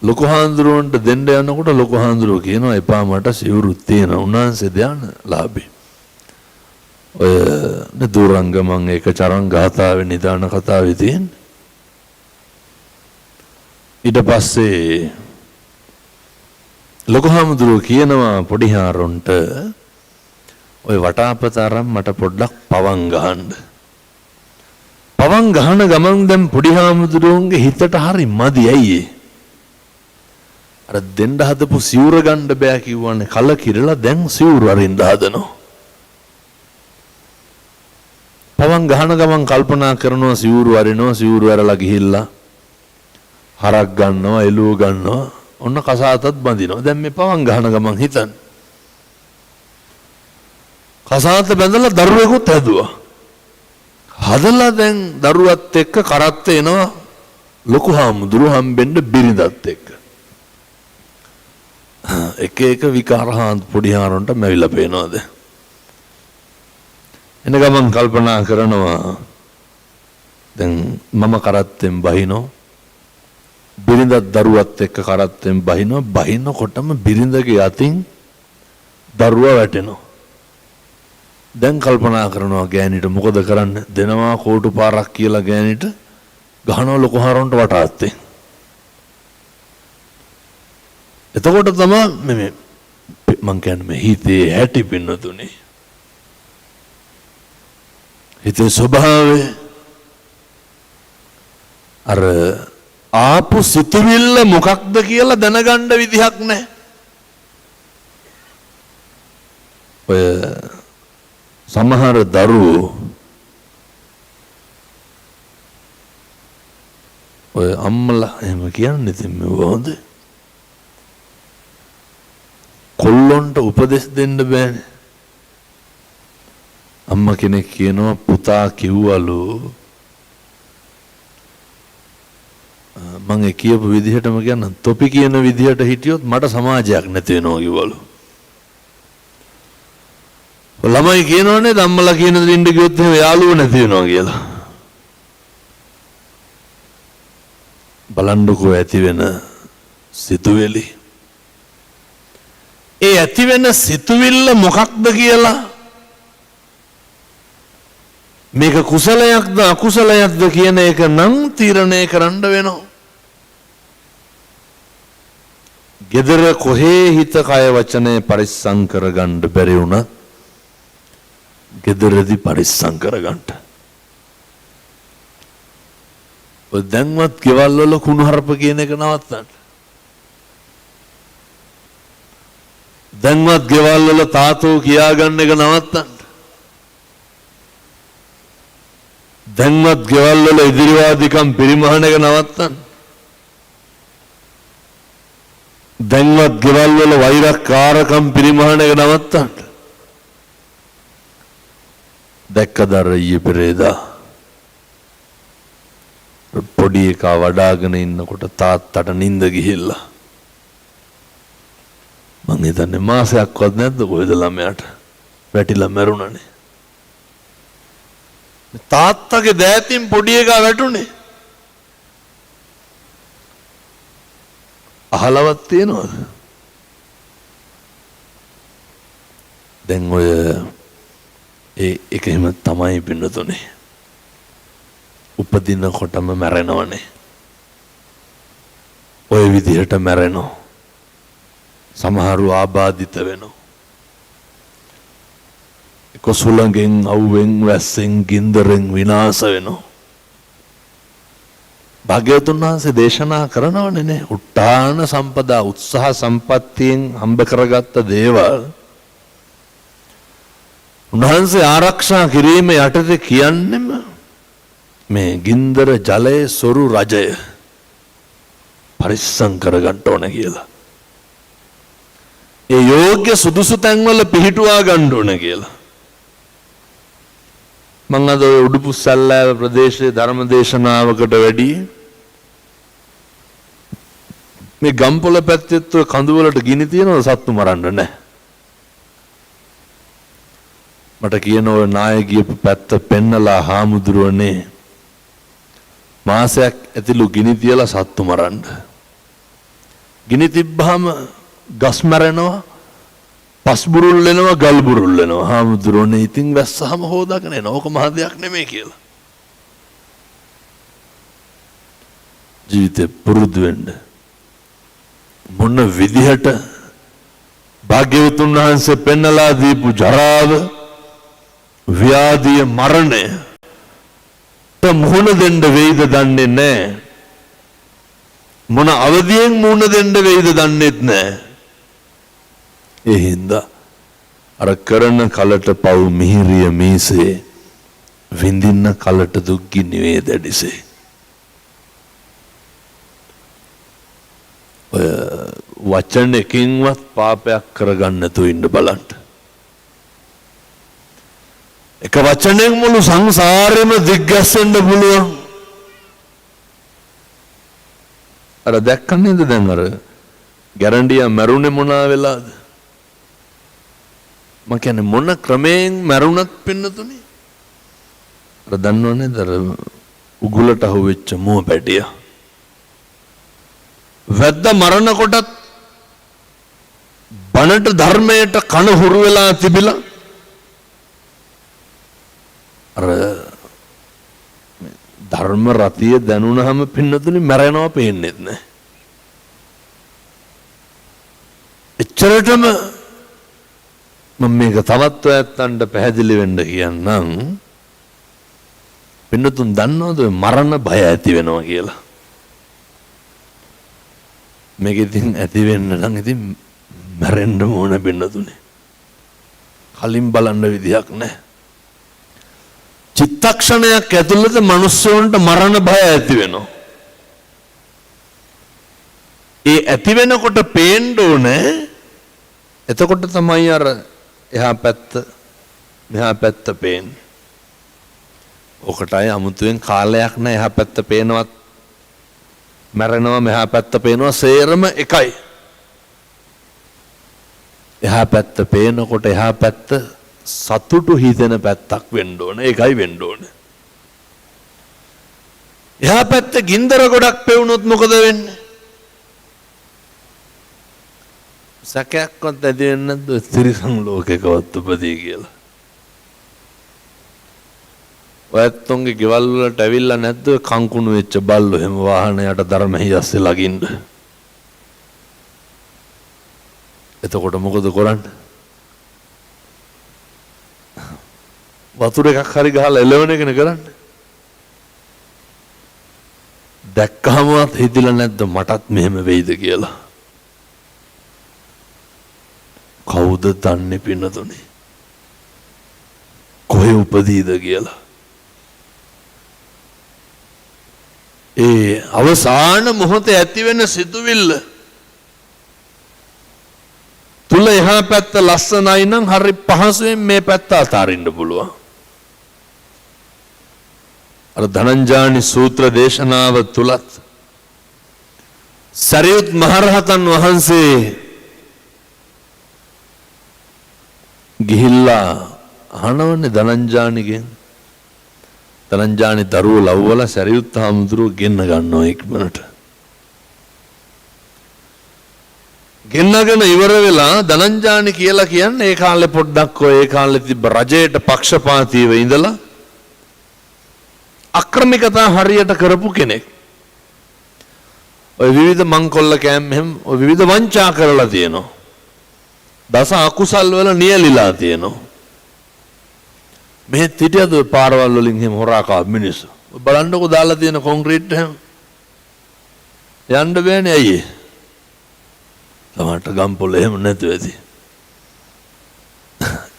ලොකු හාමුදුරුවන්ට දෙන්න යනකොට ලොකු හාමුදුරුවෝ කියනවා එපා මට සිවුරුත් තියෙනවා. උන්වහන්සේ ධානලාභී. ඔය දුරංගමං ඒක චරං ගාථාවේ නිදාන කතාවේ තියෙන. ඊට පස්සේ ලොකු හාමුදුරුවෝ කියනවා පොඩි හාරුන්ට ඔය වටාපත අරන් මට පොඩ්ඩක් පවන් ගහන්න. පවන් ගහන ගමන් දැන් පොඩි හාමුදුරුවන්ගේ හිතට හරි මදි ඇයි අර දෙන්න හදපු සිවුර ගන්න බෑ කිව්වනේ කල කිරලා දැන් සිවුර අරින්න හදනවා. පවන් ගහන ගමන් කල්පනා කරනවා සිවුරු අරිනවා සිවුරු අරලා ගිහිල්ලා හරක් ගන්නවා එළුව ගන්නවා ඔන්න කසාතත් බඳිනවා. දැන් මේ පවන් ගහන ගමන් හිතන්න කසාත බැඳලා දරුවෙකුත් හැදුවා. හදලා දැන් දරුවත් එක්ක කරත්ත එනවා ලොකු හාමුදුරු හම්බෙන්න බිරිඳත් එක්ක. එක එක විකාරහාන් පොඩි හාරොන්ට මැවිලා පේනවාද? එන ගමන් කල්පනා කරනවා දැන් මම කරත්තෙන් බහිනෝ බිරිඳත් දරුවත් එක්ක කරත්තෙන් බහිනකොටම බිරිඳගේ අතින් දරුවා වැටෙනවා. දැන් කල්පනා කරනවා ගෑණිට මොකද කරන්න? දෙනවා කෝටු පාරක් කියලා ගෑණිට ගහනවා ලොකු හාරොන්ට වටාත්තේ. එතකොට තමයි මේ මං කියන්නේ මේ හිතේ හැටි පින්නතුනේ. හිතේ ස්වභාවය අර ආපු සිතුවිල්ල මොකක්ද කියලා දැනගන්න විදිහක් නැහැ. ඔය සමහර දරුවෝ ඔය අම්මලා එහෙම කියන්නේ ඉතින් මේව හොඳ කොල්ලොන්ට උපදෙස් දෙන්න බෑනේ. අම්මා කෙනෙක් කියනවා පුතා කිව්වලු මම ඒ කියපු විදිහටම කියන්න තොපි කියන විදිහට හිටියොත් මට සමාජයක් නැති වෙනවා කිව්වලු. ළමයි කියනවනේ අම්මලා කියන දේ ඉන්න ගියොත් එහෙම යාළුවෝ නැති වෙනවා කියලා. බලන්නකෝ ඇති වෙන සිතුවිලි. ඒ ඇති වෙන සිතුවිල්ල මොකක්ද කියලා මේක කුසලයක්ද අකුසලයක්ද කියන එක නම් තීරණය කරන්න වෙනවා. gedara කොහේ හිත කය වචනේ පරිස්සම් කරගන්න බැරි වුණත් gedaradi පරිස්සම් කරගන්න. ඔය දැන්වත් ගෙවල් වල කුණුහරුප කියන එක නවත්තන්න. දැන්වත් ගෙවල් වල තාතෝ කියාගන්න එක නවත්තන්න. දැන්වත් ගෙවල් වල ඉදිරිවාදිකම් පරිමහන එක නවත්තන්න. දැන්වත් ගෙවල් වල වෛරක්කාරකම් පරිමහන එක නවත්තන්න. දැක්කද ඊයේ පෙරේදා පොඩි එකා වඩාගෙන ඉන්නකොට තාත්තට නිින්ද ගිහිල්ලා මං හිතන්නේ මාසයක්වත් නැද්ද කොහෙද ළමයාට වැටිලා මැරුණනේ. තාත්තගේ දෑතින් පොඩි එකා වැටුනේ. අහලවත් තියනවද? දැන් ඔය ඒක එහෙම තමයි පින්නතුනේ. උපදිනකොටම මැරෙනවනේ. ඔය විදිහට මැරෙනවා. සමහරු ආබාධිත වෙනවා. කොසුලගෙන් අවුවෙන් වැස්සෙන් ගින්දරෙන් විනාශ වෙනවා. භාග්‍යවතුන් වහන්සේ දේශනා කරනවනේ නේ උට්ටාන සම්පදා උත්සාහ සම්පත්තියෙන් හම්බ කරගත්ත දේවල් උන්වහන්සේ ආරක්ෂා කිරීම යටතේ කියන්නෙම මේ ගින්දර ජලයේ සොරු රජය පරිස්සම් කරගන්න ඕන කියලා. ඒ යෝග්‍ය සුදුසු තැන්වල පිහිටුවා ගන්න ඕන කියලා. මම අද උඩුපුස්සල්ලාව ප්‍රදේශයේ ධර්ම දේශනාවකට වැඩි මේ ගම්පොළ පැත්තෙත් කඳු වලට ගිනි තියනවා සත්තු මරන්න නැහැ. මට කියන ඔය නාය ගියපු පැත්ත පෙන්නලා හාමුදුරුවනේ මාසයක් ඇතුළු ගිනි තියලා සත්තු මරන්න. ගිනි තිබ්බහම ගස් මැරෙනවා, පස් බුරුල් වෙනවා, ගල් බුරුල් වෙනවා. හාමුදුරුවනේ ඉතින් වැස්සහම හොදාගෙන එනවා. ඕක මහ දෙයක් නෙමෙයි කියලා. ජීවිතේ පුරුදු වෙන්න. මොන විදිහට භාග්‍යවතුන් වහන්සේ පෙන්නලා දීපු ජරාව, ව්‍යාධිය, මරණය මුහුණ දෙන්න වෙයිද දන්නේ නැහැ. මොන අවදියෙන් මුහුණ දෙන්න වෙයිද දන්නේත් නැහැ. ඒ හින්දා අර කරන කලට පව් මිහිරිය මීසේ විඳින්න කලට දුක් ගිනි වේ දැඩිසේ. ඔය වචනකින්වත් පාපයක් කරගන්න නැතුව ඉන්න බලන්න. එක වචනෙන් මුළු සංසාරෙම දිග්ගැස්සෙන්න පුළුවන්. අර දැක්කන්නේද දැන් අර ගැරන්ඩියා මැරුණේ මොනා වෙලාද? මම කියන්නේ මොන ක්‍රමයෙන් මැරුණත් පින්නතුනේ. අර දන්නවනේ අර උගුලට අහුවෙච්ච මුව පැටියා. වැද්ද මරණ කොටත් බණට ධර්මයට කන හුරු වෙලා තිබිලා අර ධර්ම රතිය දැනුණාම පින්නතුනේ මැරෙනවා පේන්නේ නැහැ. එච්චරටම මම මේක තවත් ඔයත්තන්ට පැහැදිලි වෙන්න කියන්නම්. පින්නතුන් දන්නවද මරණ බය ඇති වෙනවා කියලා? මේක ඉතින් ඇති වෙන්න නම් ඉතින් මැරෙන්න ඕන පින්නතුනේ. කලින් බලන්න විදියක් නැහැ. චිත්තක්ෂණයක් ඇතුළත මිනිස්සුන්ට මරණ භය ඇති වෙනවා. ඒ ඇති වෙනකොට පේන්න ඕනේ. එතකොට තමයි අර එහා පැත්ත මෙහා පැත්ත පේන්නේ. ඔකටයි අමුතුවෙන් කාලයක් නැහැ. එහා පැත්ත පේනවත් මැරෙනවා, මෙහා පැත්ත පේනවා, සේරම එකයි. එහා පැත්ත පේනකොට එහා පැත්ත සතුටු හිතෙන පැත්තක් වෙන්න ඕනේ. ඒකයි වෙන්න ඕනේ. එහා පැත්ත ගින්දර ගොඩක් පෙවුනොත් මොකද වෙන්නේ? සැකයක්වත් ඇති වෙන්නේ නැද්ද තිරිසන් ලෝකයකවත් උපදී කියලා? ඔයත්තුන්ගේ ගෙවල් වලට ඇවිල්ලා නැද්ද කංකුණු වෙච්ච බල්ලෝ එහෙම වාහනයට ධර්මෙහි ඇස්සේ ලගින්න? එතකොට මොකද කරන්නේ? වතුර එකක් හරි ගහලා එලවන එකනේ කරන්නේ. දැක්කමවත් හිතිලා නැද්ද මටත් මෙහෙම වෙයිද කියලා? කවුද දන්නේ පින්නතුනේ? කොහේ උපදීද කියලා? ඒ අවසාන මොහොතේ ඇති වෙන සිතුවිල්ල තුල එහා පැත්ත ලස්සනයි නම් හරි පහසුවෙන් මේ පැත්ත අතාරින්න පුළුවන්. අර ධනංජානි සූත්‍ර දේශනාව තුලත් සරියුත් මහරහතන් වහන්සේ ගිහිල්ලා අහනවනේ ධනංජානිගෙන්. ධනංජානි දරුවෝ ලව්වලා සරියුත් හාමුදුරුවෝ ගෙන්න ගන්නවා ඉක්මනට. ගෙන්නගෙන ඉවර වෙලා ධනංජානි කියලා කියන්නේ ඒ කාලේ පොඩ්ඩක් ඒ කාලේ තිබ්බ රජයට පක්ෂපාතීව ඉඳලා අක්‍රමිකතා හරියට කරපු කෙනෙක්. ඔය විවිධ මංකොල්ල කෑම් එහෙම ඔය විවිධ වංචා කරලා තියෙනවා. දස අකුසල් වල නියැලිලා තියෙනවා. මේ හිටියද පාරවල් වලින් එහෙම හොරා කාපු මිනිස්සු. බලන්නකෝ දාලා තියෙන කොන්ක්‍රීට් එහෙම. යන්න බෑනේ අයියේ. තමන්ට ගම්පොළ එහෙම නැතුව ඇති.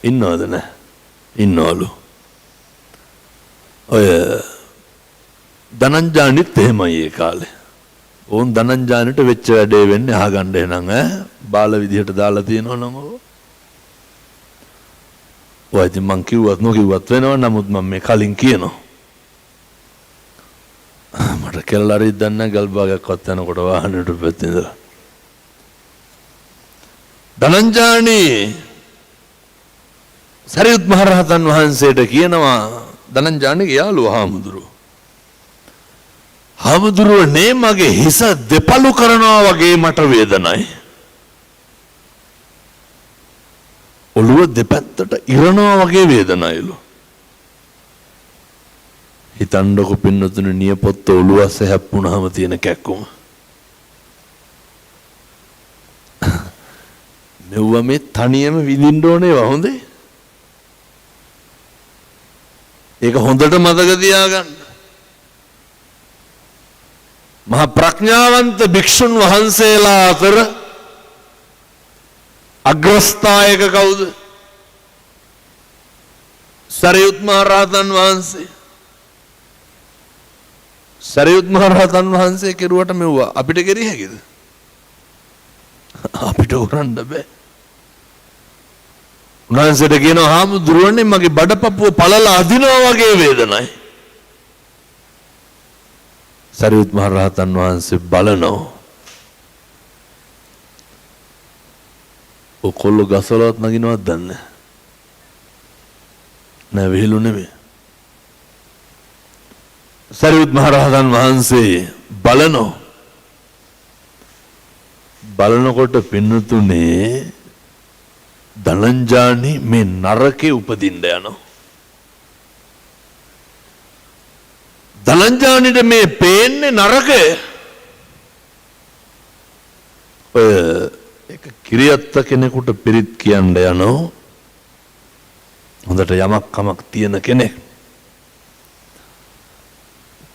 ඉන්නවද නැහැ? ඉන්නවලු. ඔය ධනංජානිත් එහෙමයි ඒ කාලේ. ඕන් ධනංජානිට වෙච්ච වැඩේ වෙන්නේ අහගන්න එනං බාල විදිහට දාලා තියෙනවා නම් ඔය ඉතින් මං කිව්වත් නොකිව්වත් වෙනවා. නමුත් මම මේ කලින් කියනවා. මට කෙල්ල හරි දන්න ගල් භාගයක්වත් යනකොට වාහනේට පැත්තේ ඉඳලා ධනංජානි සරියුත් මහරහතන් වහන්සේට කියනවා ධනංජානිගේ යාළුවා හාමුදුරුවනේ මගේ හිස දෙපළු කරනවා වගේ මට වේදනයි. ඔළුව දෙපැත්තට ඉරනවා වගේ වේදනයිලු. හිතන්නකො පින්නතුනේ නියපොත්ත ඔළුව අස්සේ හැප්පුණාම තියෙන කැක්කුම. මෙව්ව මේ තනියම විඳින්න ඕනේ වහොඳේ. ඒක හොඳට මතක තියාගන්න. මහා ප්‍රඥාවන්ත භික්ෂුන් වහන්සේලා අතර අග්‍රස්ථායක කවුද? සරියුත් මහ රහතන් වහන්සේ. සරියුත් මහ රහතන් වහන්සේ කෙරුවට මෙව්වා අපිට කෙරිය හැකිද? අපිට කරන්න බෑ. උන්වහන්සේට කියනවා හාමුදුරුවනේ මගේ බඩපපුව පළලා අදිනවා වගේ වේදනයි. සරියුත් මහ රහතන් වහන්සේ බලනවා. ඔකොල්ල ගසලවත් නගිනවත් දන්නේ නෑ. විහිළු නෙමෙයි. සරියුත් මහ රහතන් වහන්සේ බලනකොට පින්නතුනේ ධනංජානි මේ නරකේ උපදින්න යනවා. ධනංජානිට මේ පේන්නේ නරකය. ඔය එක කිරියත්ත කෙනෙකුට පිරිත් කියන්න යනවා. හොඳට යමක් කමක් තියෙන කෙනෙක්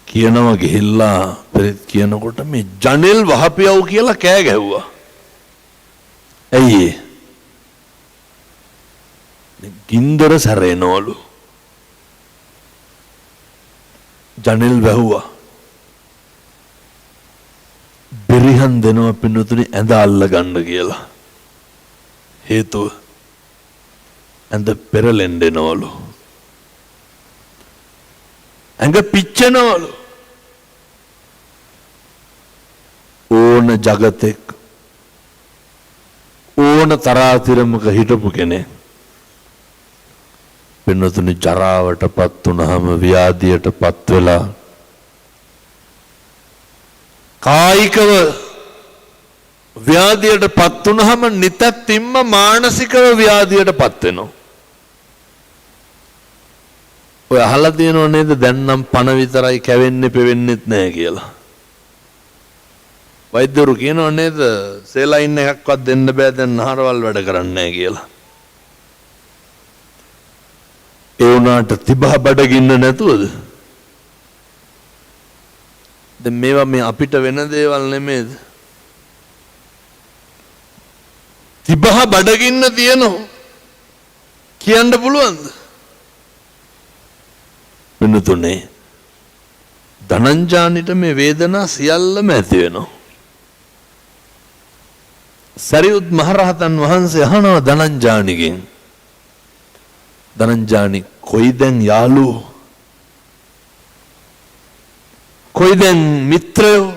කියනවා ගිහිල්ලා පිරිත් කියනකොට මේ ජනෙල් වහපියව් කියලා කෑ ගැහුවා. ඇයි ගින්දර සැරෙනවලු. ජනෙල් වැහුවා. බෙරිහන් දෙනවා පින්නතුනි ඇඳ අල්ල ගන්න කියලා. හේතුව ඇඳ පෙරලෙන්න එනවලු. ඇඟ පිච්චෙනවලු. ඕන జగතෙක් ඕන තරාතිරමක හිටපු කෙනෙක් පින්නතුනි ජරාවටපත් වුනහම ව්‍යාධියටපත් වෙලා කායිකව ව්‍යාධියටපත් වුනහම නිතැතිම්ම මානසිකව ව්‍යාධියටපත් වෙනවා. ඔය අහලා තියෙනව නේද දැන් නම් පණ විතරයි කැවෙන්නේ පෙවෙන්නෙත් නැහැ කියලා. වෛද්‍යවරු කියනව නේද සේලයින් එකක්වත් දෙන්න බෑ දැන් නහරවල් වැඩ කරන්නේ නැහැ කියලා. ඒ වුණාට තිබහ බඩගින්න නැතුවද? දැන් මේවා මේ අපිට වෙන දේවල් නෙමෙයිද? තිබහ බඩගින්න තියෙනවා කියන්න පුළුවන්ද? වෙනතුනේ ධනංජානිට මේ වේදනා සියල්ලම ඇති වෙනවා. සරියුත් මහරහතන් වහන්සේ අහනවා ධනංජානිගෙන්, ධනංජානි කොයි දැන් යාළුවෝ, කොයි දැන් මිත්‍රයෝ?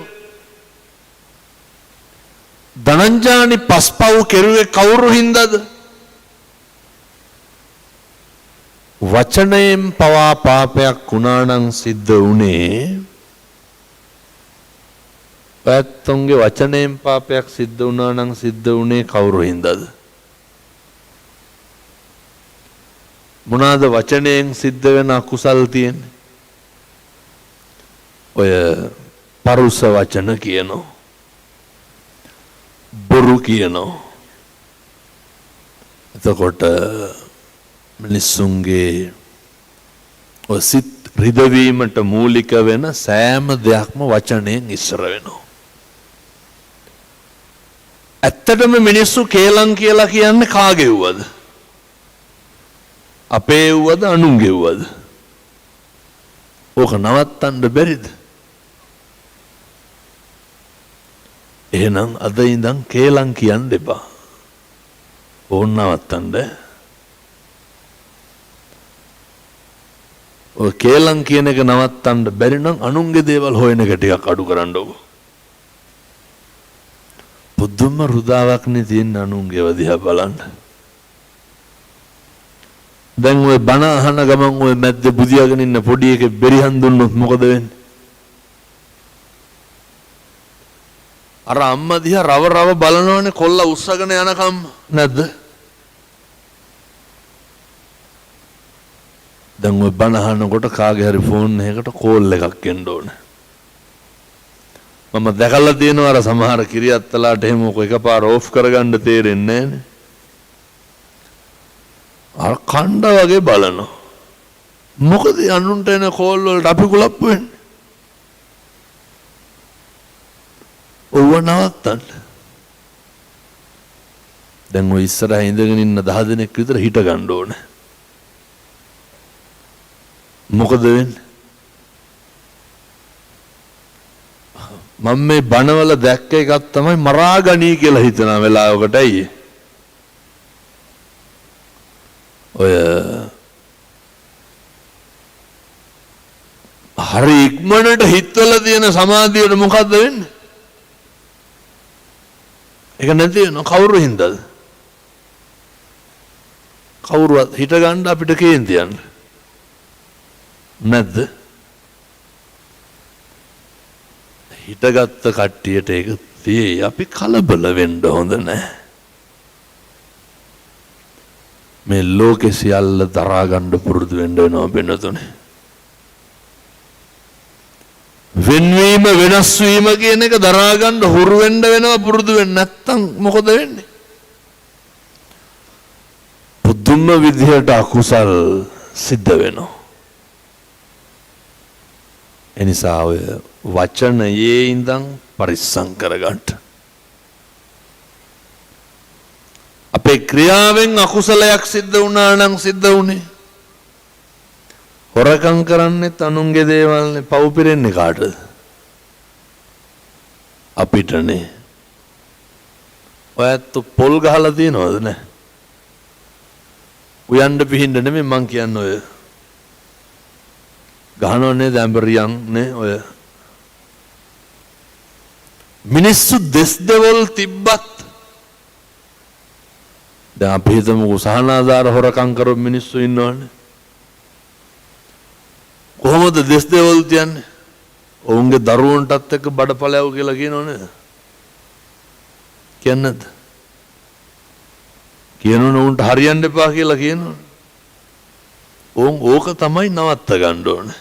ධනංජානි පස්පව් කෙරුවේ කවුරු හින්දාද? වචනයෙන් පවා පාපයක් වුණා නම් සිද්ධ වුණේ පැත්තොන්ගේ වචනයෙන් පාපයක් සිද්ධ වුණා නම් සිද්ධ වුණේ කවුරු හින්දාද? මොනවාද වචනයෙන් සිද්ධ වෙන අකුසල් තියෙන්නේ? ඔය පරුස වචන කියනවා, බොරු කියනවා. එතකොට මිනිස්සුන්ගේ ඔය සිත් රිදවීමට මූලික වෙන සෑම දෙයක්ම වචනයෙන් ඉස්සර වෙනවා. ඇත්තටම මිනිස්සු කේලම් කියලා කියන්නේ කාගේ වුවද? අපේ වුවද අනුන්ගේ වුවද? ඕක නවත්තන්න බැරිද? එහෙනම් අද ඉඳන් කේලම් කියන්න එපා. ඕන නවත්තන්න. ඔය කේලම් කියන එක නවත්තන්න බැරි නම් අනුන්ගේ දේවල් හොයන එක ටිකක් අඩු කරන්නකො. පුදුම රුදාවක් නේ තියෙන අනුන්ගේව දිහා බලන්න. දැන් ඔය බණ අහන ගමන් ඔය මැද්ද බුදියාගෙන ඉන්න පොඩි එකේ බෙරිහන් දුන්නොත් මොකද වෙන්නේ? අර අම්මා දිහා රව රව බලනවනේ කොල්ල උස්සගෙන යනකම් නැද්ද? දැන් ඔය බණ අහනකොට කාගේ හරි ෆෝන් එකකට කෝල් එකක් එන්න ඕනේ. මම දැකලා තියෙනවා අර සමහර කිරියත්තලාට එහෙම ඔක එකපාර ඕෆ් කරගන්න තේරෙන්නේ නැහනේ. අර කණ්ඩ වගේ බලනවා. මොකද අනුන්ට එන කෝල් වලට අපි කුලප්පු වෙන්නේ? ඔව නවත්තන්න. දැන් ඔය ඉස්සරහ ඉඳගෙන ඉන්න 10 දෙනෙක් විතර හිට ගන්න ඕනේ. මොකද වෙන්නේ? මම මේ බණවල දැක්ක එකක් තමයි මරාගනී කියලා හිතන වෙලාවකට. ඇයි? ඔය හරි ඉක්මනට හිතවල තියෙන සමාධියට මොකද්ද වෙන්නේ? ඒක නැති වෙන කවුරු හින්දාද? කවුරුවත් හිට ගන්න අපිට කේන්ති යන්න නැද්ද? හිටගත්ත කට්ටියට ඒක තියෙයි. අපි කලබල වෙන්න හොඳ නැහැ. මේ ලෝකෙ සියල්ල දරා ගන්න පුරුදු වෙන්න වෙනවා වෙනතුනේ. වෙනවීම වෙනස් වීම කියන එක දරා ගන්න හුරු වෙන්න වෙනවා පුරුදු වෙන්න නැත්තම් මොකද වෙන්නේ? පුදුම විදිහට අකුසල් සිද්ධ වෙනවා. එනිසා ඔය වචනයේ ඉඳන් පරිස්සම් කරගන්න. අපේ ක්‍රියාවෙන් අකුසලයක් සිද්ධ වුණා නම් සිද්ධ වුණේ. හොරකම් කරන්නේත් අනුන්ගේ දේවල්නේ. පව් පිරෙන්නේ කාටද? අපිටනේ. ඔයත් පොල් ගහලා තියනවද නැහැ? උයන්ඩ පිහින්ද නෙමෙයි මං කියන්නේ ඔය. ගහනවනේ දැම්බරියන් නේ ඔය. මිනිස්සු දෙස් දෙවල් තිබ්බත් දැන් අපි හිතමු සහනාධාර හොරකම් කරපු මිනිස්සු ඉන්නවනේ. කොහොමද දෙස් දෙවල් තියන්නේ? ඔවුන්ගේ දරුවන්ටත් එක්ක බඩපලයව කියලා කියනවනේ. කියන්නේද? කියනවනේ උන්ට හරියන්න එපා කියලා කියනවනේ. ඕක තමයි නවත්ත ගන්න ඕනේ.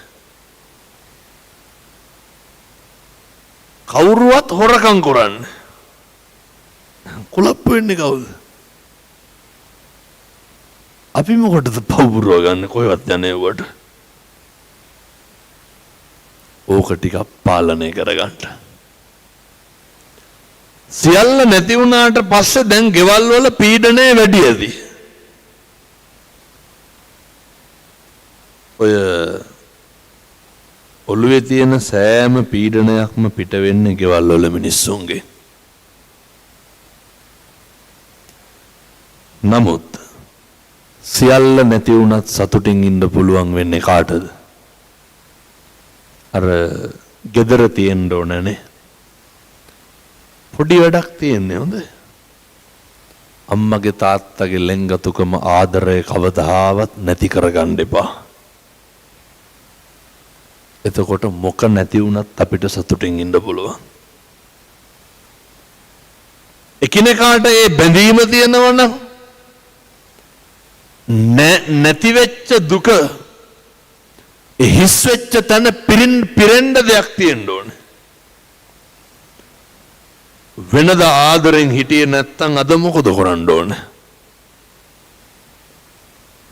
කවුරුවත් හොරකම් කරන්නේ. කුලප්පු වෙන්නේ කවුද? අපි මොකටද පවුරුව ගන්න කොහෙවත් යන්නේ උවට? ඕක ටිකක් පාලනය කරගන්න. සියල්ල නැති වුණාට පස්සේ දැන් ගෙවල් වල පීඩනය වැඩි ඇති. ඔය ඔළුවේ තියෙන සෑම පීඩනයක්ම පිට වෙන්නේ ගෙවල් වල මිනිස්සුන්ගේ. නමුත් සියල්ල නැති වුණත් සතුටින් ඉන්න පුළුවන් වෙන්නේ කාටද? අර gedara තියෙන්න ඕනනේ. පොඩි වැඩක් තියෙන්නේ හොඳ. අම්මගේ තාත්තගේ ලෙන්ගතුකම ආදරය කවදාවත් නැති කරගන්න එපා. එතකොට මොක නැති වුණත් අපිට සතුටින් ඉන්න පුළුවන්. එකිනෙකාට ඒ බැඳීම තියෙනවනම් නැති වෙච්ච දුක හිස් වෙච්ච තැන පිරෙන්න දෙයක් තියෙන්න ඕනේ. වෙනද ආදරෙන් හිටියේ නැත්තම් අද මොකද කරන්න ඕනේ?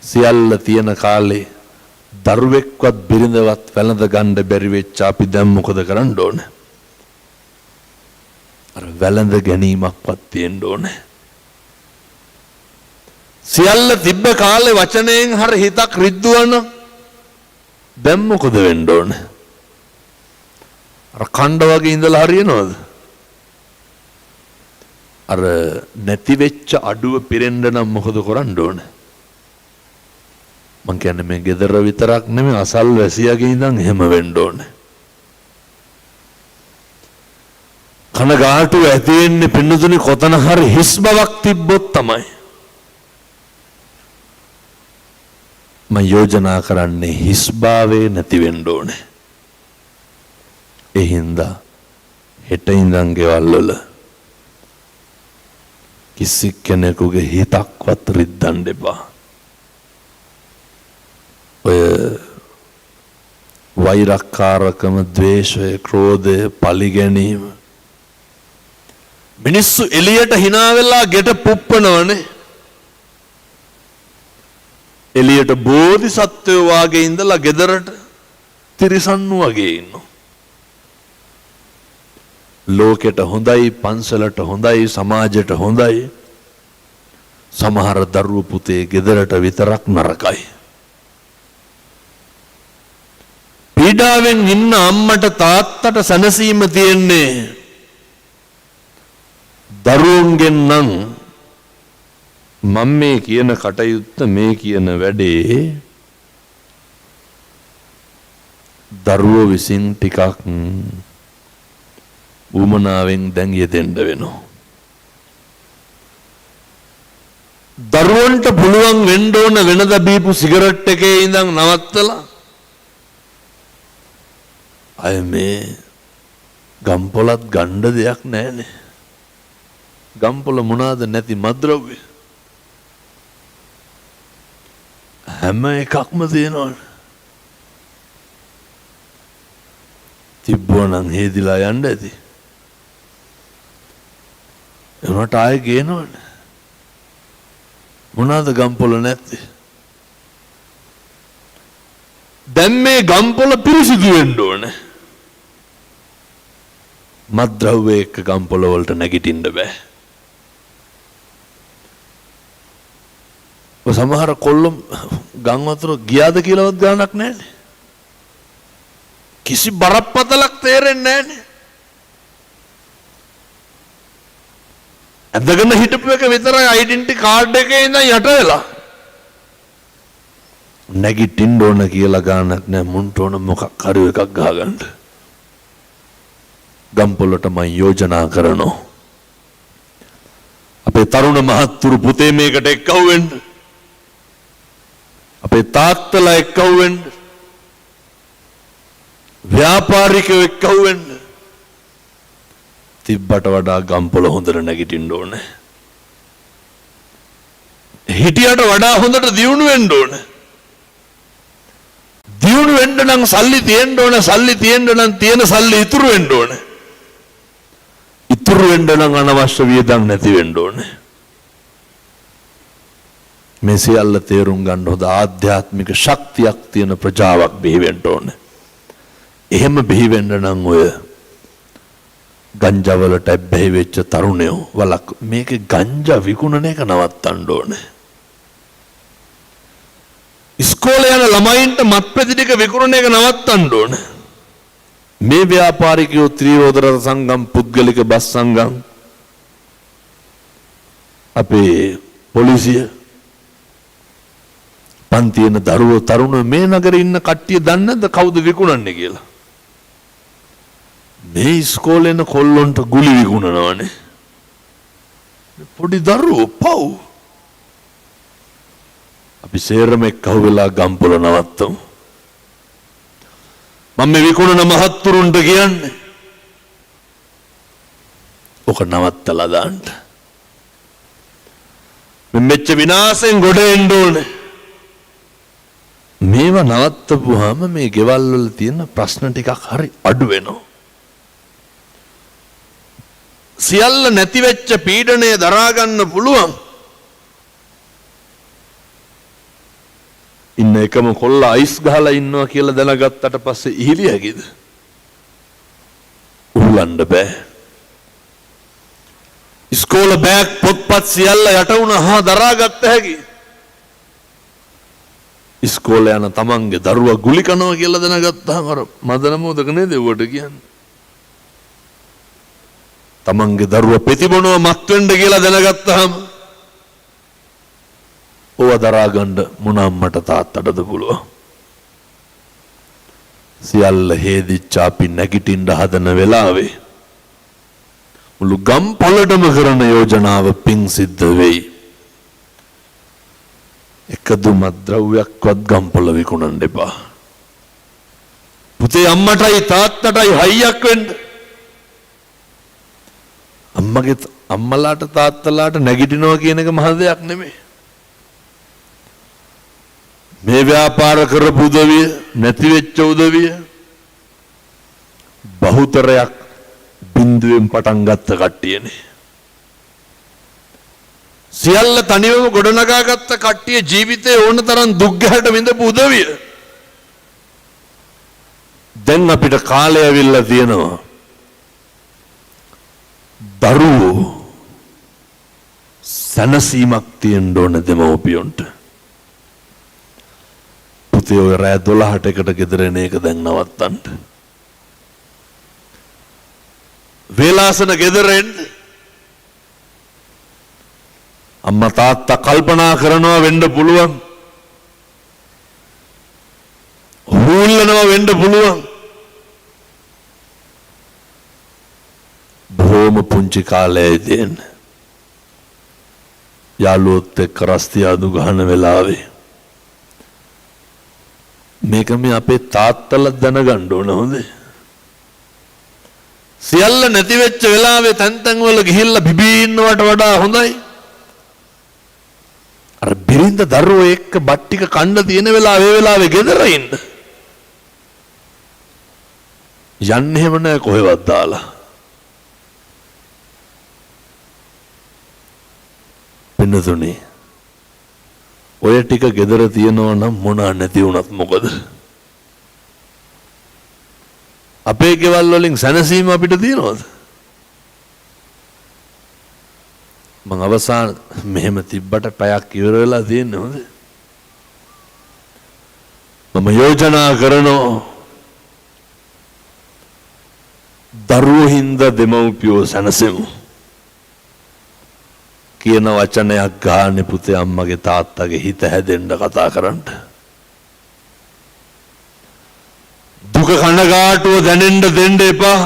සියල්ල තියෙන කාලේ දරුවෙක්වත් බිරිඳවත් වැළඳ ගන්න බැරි වෙච්ච අපි දැන් මොකද කරන්න ඕනේ? අර වැළඳ ගැනීමක්වත් තියෙන්න ඕනේ. සියල්ල තිබ්බ කාලේ වචනයෙන් හර හිතක් රිද්දුවන දැන් මොකද වෙන්න ඕනේ? අර කණ්ඩ වගේ ඉඳලා හරියනවද? අර නැති වෙච්ච අඩුව පිරෙන්න නම් මොකද කරන්න ඕනේ? මං කියන්නේ මේ ගෙදර විතරක් නෙමෙයි අසල්වැසියාගේ ඉඳන් එහෙම වෙන්න ඕනේ. කනගාටු ඇති වෙන්නේ පින්නතුනි කොතන හරි හිස් බවක් තිබ්බොත් තමයි. මම යෝජනා කරන්නේ හිස්භාවේ නැති වෙන්න ඕනේ. ඒ හින්දා හෙට ඉඳන් ගෙවල් වල කිසි කෙනෙකුගේ හිතක්වත් රිද්දන්න එපා. ඔය වෛරක්කාරකම, ද්වේෂය, ක්‍රෝධය, පලිගැනීම මිනිස්සු එළියට hina වෙලා ගෙට පුප්පනවනේ. එළියට බෝධිසත්වයෝ වාගේ ඉඳලා ගෙදරට තිරිසන්නු වගේ ඉන්නවා. ලෝකෙට හොඳයි, පන්සලට හොඳයි, සමාජයට හොඳයි. සමහර දරුවෝ පුතේ ගෙදරට විතරක් නරකයි. පීඩාවෙන් ඉන්න අම්මට තාත්තට සැනසීම තියෙන්නේ දරුවන්ගෙන් නම්. මම මේ කියන කටයුත්ත, මේ කියන වැඩේ දරුවෝ විසින් ටිකක් උමනාවෙන් දැන් යෙදෙන්න වෙනවා. දරුවන්ට පුළුවන් වෙන්න ඕන වෙනද බීපු සිගරට් එකේ ඉඳන් නවත්තලා අය මේ ගම්පොලත් ගණ්ඩ දෙයක් නැහැනේ. ගම්පොල මොනවාද නැති මත්ද්‍රව්‍ය? හැම එකක්ම තියෙනවනේ. තිබ්බොනම් හේදිලා යන්න ඇති. එනට ආයෙ ගේනවනේ. මොනවාද ගම්පොල නැත්තේ? දැන් මේ ගම්පොල පිරිසිදු වෙන්න ඕනේ. මත්ද්‍රව්‍ය එක්ක ගම්පොල වලට නැගිටින්න බෑ. ඔය සමහර කොල්ලෝ ගම් වතුර ගියාද කියලාවත් ගානක් නැහැනේ. කිසි බරපතලක් තේරෙන්නේ නැහැනේ. ඇදගෙන හිටපු එක විතරයි ඩෙන්ටිටි කාඩ් එකේ ඉඳන් යට වෙලා. නැගිටින්න ඕන කියලා ගානක් නැහැ. මුන්ට ඕන මොකක් හරි එකක් ගහගන්න. ගම්පොළට මම යෝජනා කරනවා. අපේ තරුණ මහත්තුරු පුතේ මේකට එක්කව වෙන්න. අපේ තාත්තලා එක්කව වෙන්න. ව්‍යාපාරිකයෝ එක්කව වෙන්න. තිබ්බට වඩා ගම්පොළ හොඳට නැගිටින්න ඕනේ. හිටියට වඩා හොඳට දියුණු වෙන්න ඕනේ. දියුණු වෙන්න නම් සල්ලි තියෙන්න ඕනේ. සල්ලි තියෙන්න නම් තියෙන සල්ලි ඉතුරු වෙන්න ඕනේ. ඉතුරු වෙන්න නම් අනවශ්‍ය වියදම් නැති වෙන්න ඕනේ. මේ සියල්ල තේරුම් ගන්න හොඳ ආධ්‍යාත්මික ශක්තියක් තියෙන ප්‍රජාවක් බිහි වෙන්න ඕනේ. එහෙම බිහි වෙන්න නම් ඔය ගංජා වලට බැහැ වෙච්ච තරුණයෝ වලක් මේකේ ගංජා විකුණන එක නවත්තන්න ඕනේ. ඉස්කෝලේ යන ළමයින්ට මත්පැති ටික විකුණන එක නවත්තන්න ඕනේ. මේ ව්‍යාපාරිකයෝ ත්‍රිරෝද රථ සංගම් පුද්ගලික බස් සංගම් අපේ පොලිසිය පන්තියන දරුවෝ තරුණයෝ මේ නගරේ ඉන්න කට්ටිය දන්නේ නැද්ද කවුද විකුණන්නේ කියලා? මේ ඉස්කෝලේන කොල්ලොන්ට ගුලි විකුණනවානේ. පොඩි දරුවෝ පව්. අපි සේරම එක්කව වෙලා ගම්පොළ නවත්තමු. මම මේ විකුණන මහත්තුරුන්ට කියන්නේ ඔක නවත්තලා දාන්න. මෙච්ච විනාශෙන් ගොඩ එන්න ඕනේ. මේවා නවත්තපුවාම මේ ගෙවල් වල තියෙන ප්‍රශ්න ටිකක් හරි අඩු වෙනවා. සියල්ල නැති වෙච්ච පීඩනය දරා ගන්න පුළුවන්. ඉන්න එකම කොල්ල අයිස් ගහලා ඉන්නවා කියලා දැනගත්තට පස්සේ ඉහිලිය හැකිද? උහුලන්න බෑ. ඉස්කෝල බෑග් පොත්පත් සියල්ල යට වුණා දරාගත්ත හැකි. ඉස්කෝලේ යන තමන්ගේ දරුවා ගුලි කනවා කියලා දැනගත්තාම අර මදන මොදක නේද ඒවට කියන්නේ. තමන්ගේ දරුවා ප්‍රතිබොනවා මත් වෙන්න කියලා දැනගත්තාම ඕව දරා ගන්න මොන අම්මට තාත්තටද පුළුවන්. සියල්ල හේදිච්ච අපි නැගිටින්න හදන වෙලාවේ මුළු ගම්පොළටම කරන යෝජනාව පිං සිද්ධ වෙයි. එකදු මත්ද්‍රව්‍යයක්වත් ගම්පොළ විකුණන්න එපා. පුතේ අම්මටයි තාත්තටයි හයියක් වෙන්න. අම්මගේ අම්මලාට තාත්තලාට නැගිටිනවා කියන එක මහ දෙයක් නෙමෙයි. මේ ව්‍යාපාර කරපු උදවිය නැති වෙච්ච උදවිය බහුතරයක් බින්දුවෙන් පටන් ගත්ත කට්ටියනේ. සියල්ල තනිවම ගොඩනගා ගත්ත කට්ටිය ජීවිතේ ඕන තරම් දුක් ගැහැට විඳපු උදවිය. දැන් අපිට කාලය ඇවිල්ලා තියෙනවා. දරුවෝ සැනසීමක් තියෙන්න ඕන දෙමව්පියන්ට. පුතේ ඔය රෑ 12ට එකට ගෙදර එන එක දැන් නවත්තන්න. වේලාසන ගෙදර එන්න. අම්මා තාත්තා කල්පනා කරනවා වෙන්න පුළුවන්. හුල්ලනවා වෙන්න පුළුවන්. බොහොම පුංචි කාලයේ තියෙන යාළුවොත් එක්ක රස්තියාදු ගහන වෙලාවේ මේක මේ අපේ තාත්තලා දැනගන්න ඕන හොඳේ. සියල්ල නැති වෙච්ච වෙලාවේ තැන් තැන් වල ගිහිල්ලා බිබී ඉන්නවට වඩා හොඳයි. අර බිරිඳ දරුවෝ එක්ක බත් ටික කන්න තියෙන වෙලාවේ ඒ වෙලාවේ ගෙදර ඉන්න. යන්නේ එහෙම නැහැ කොහෙවත් දාලා. පින්නතුනේ ඔය ටික ගෙදර තියනවා නම් මොනා නැති වුණත් මොකද? අපේ ගෙවල් වලින් සැනසීම අපිට තියනවද? මම අවසාන මෙහෙම තිබ්බට පැයක් ඉවර වෙලා තියෙන්නේ හොඳ. මම යෝජනා කරනවා දරුවෝ හින්දා දෙමව්පියෝ සැනසෙමු කියන වචනයක් ගානේ පුතේ අම්මගේ තාත්තගේ හිත හැදෙන්න කතා කරන්න. දුක කනගාටුව දැනෙන්න දෙන්න එපා.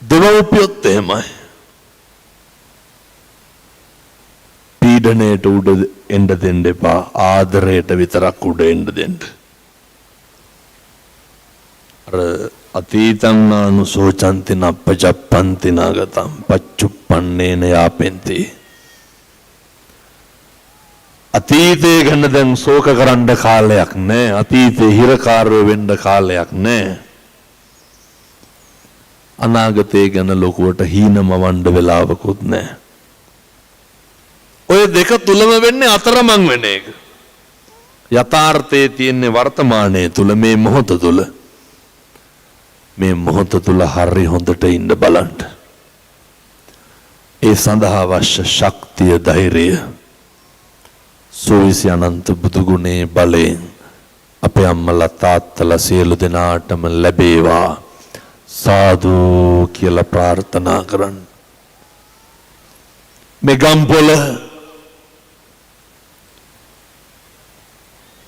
දෙමව්පියොත් එහෙමයි. පීඩණයට උඩ එන්න දෙන්න එපා. ආදරයට විතරක් උඩ එන්න දෙන්න. අර අතීතං නානුසෝචන්ති නප්පජප්පන්ති නාගතං පච්චුප්පන්නේන යාපෙන්ති. අතීතේ ගැන දැන් ශෝක කරන්න කාලයක් නැහැ. අතීතේ හිරකාරව වෙන්න කාලයක් නැහැ. අනාගතේ ගැන ලොකුවට හීනමවන්න වෙලාවකුත් නැහැ. ඔය දෙක තුලම වෙන්නේ අතරමං වෙන එක. යථාර්ථයේ තියෙන වර්තමානයේ තුල මේ මොහොත තුල මේ මොහොත තුල හරි හොඳට ඉන්න බලන්න. ඒ සඳහා අවශ්‍ය ශක්තිය ධෛර්යය සෝවිසි අනන්ත බුදු ගුණේ බලයෙන් අපේ අම්මලා තාත්තලා සියලු දෙනාටම ලැබේවා සාදු කියලා ප්‍රාර්ථනා කරන්න. මේ ගම්පොළ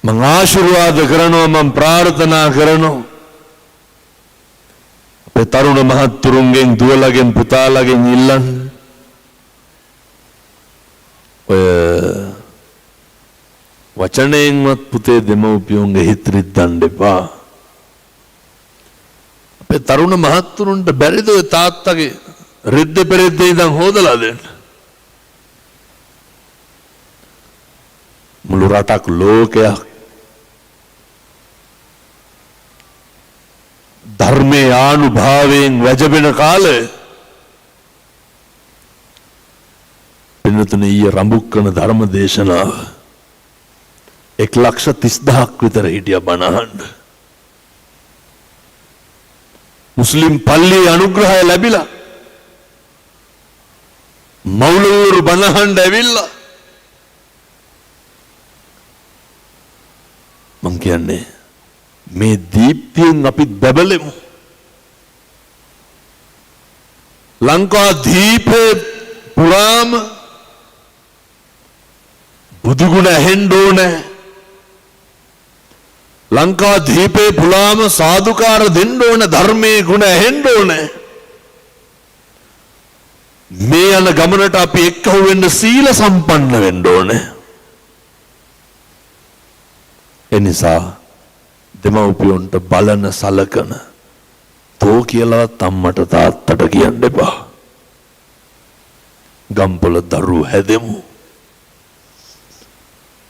මම ආශිර්වාද කරනවා මම ප්‍රාර්ථනා කරනවා අපේ තරුණ මහත්තුරුන්ගෙන් දුවලගෙන් පුතාලගෙන් ඉල්ලන්න ඔය වචනයෙන්වත් පුතේ දෙමව්පියන්ගේ හිත රිද්දන්න එපා. අපේ තරුණ මහත්තුරුන්ට බැරිද ඔය තාත්තගේ රිද්ද පෙරෙද්ද ඉඳන් හොදලා දෙන්න. මුළු රටක් ලෝකයක් ධර්මයේ ආනුභාවයෙන් වැජබෙන කාලේ පින්නතුනේ ඊයේ රඹුක්කන ධර්ම දේශනාව 1,30,000ක් විතර හිටියා බණහන්න. මුස්ලිම් පල්ලියේ අනුග්‍රහය ලැබිලා මෞලවරු බණහන්න ඇවිල්ලා මං කියන්නේ මේ දීප්තියෙන් අපි බබලෙමු. ලංකා දීපේ පුරාම බුදුගුණ ඇහෙන්න ඕනේ. ලංකා දීපේ පුරාම සාදුකාර දෙන්න ඕනේ. ධර්මයේ ගුණ ඇහෙන්න ඕනේ. මේ යන ගමනට අපි එක්කහුව වෙන්න සීල සම්පන්න වෙන්න ඕනේ. එනිසා දෙමව්පියන්ට බලන සලකන තෝ කියලා අම්මට තාත්තට කියන්න එපා. ගම්පොළ දරුවෝ හැදෙමු.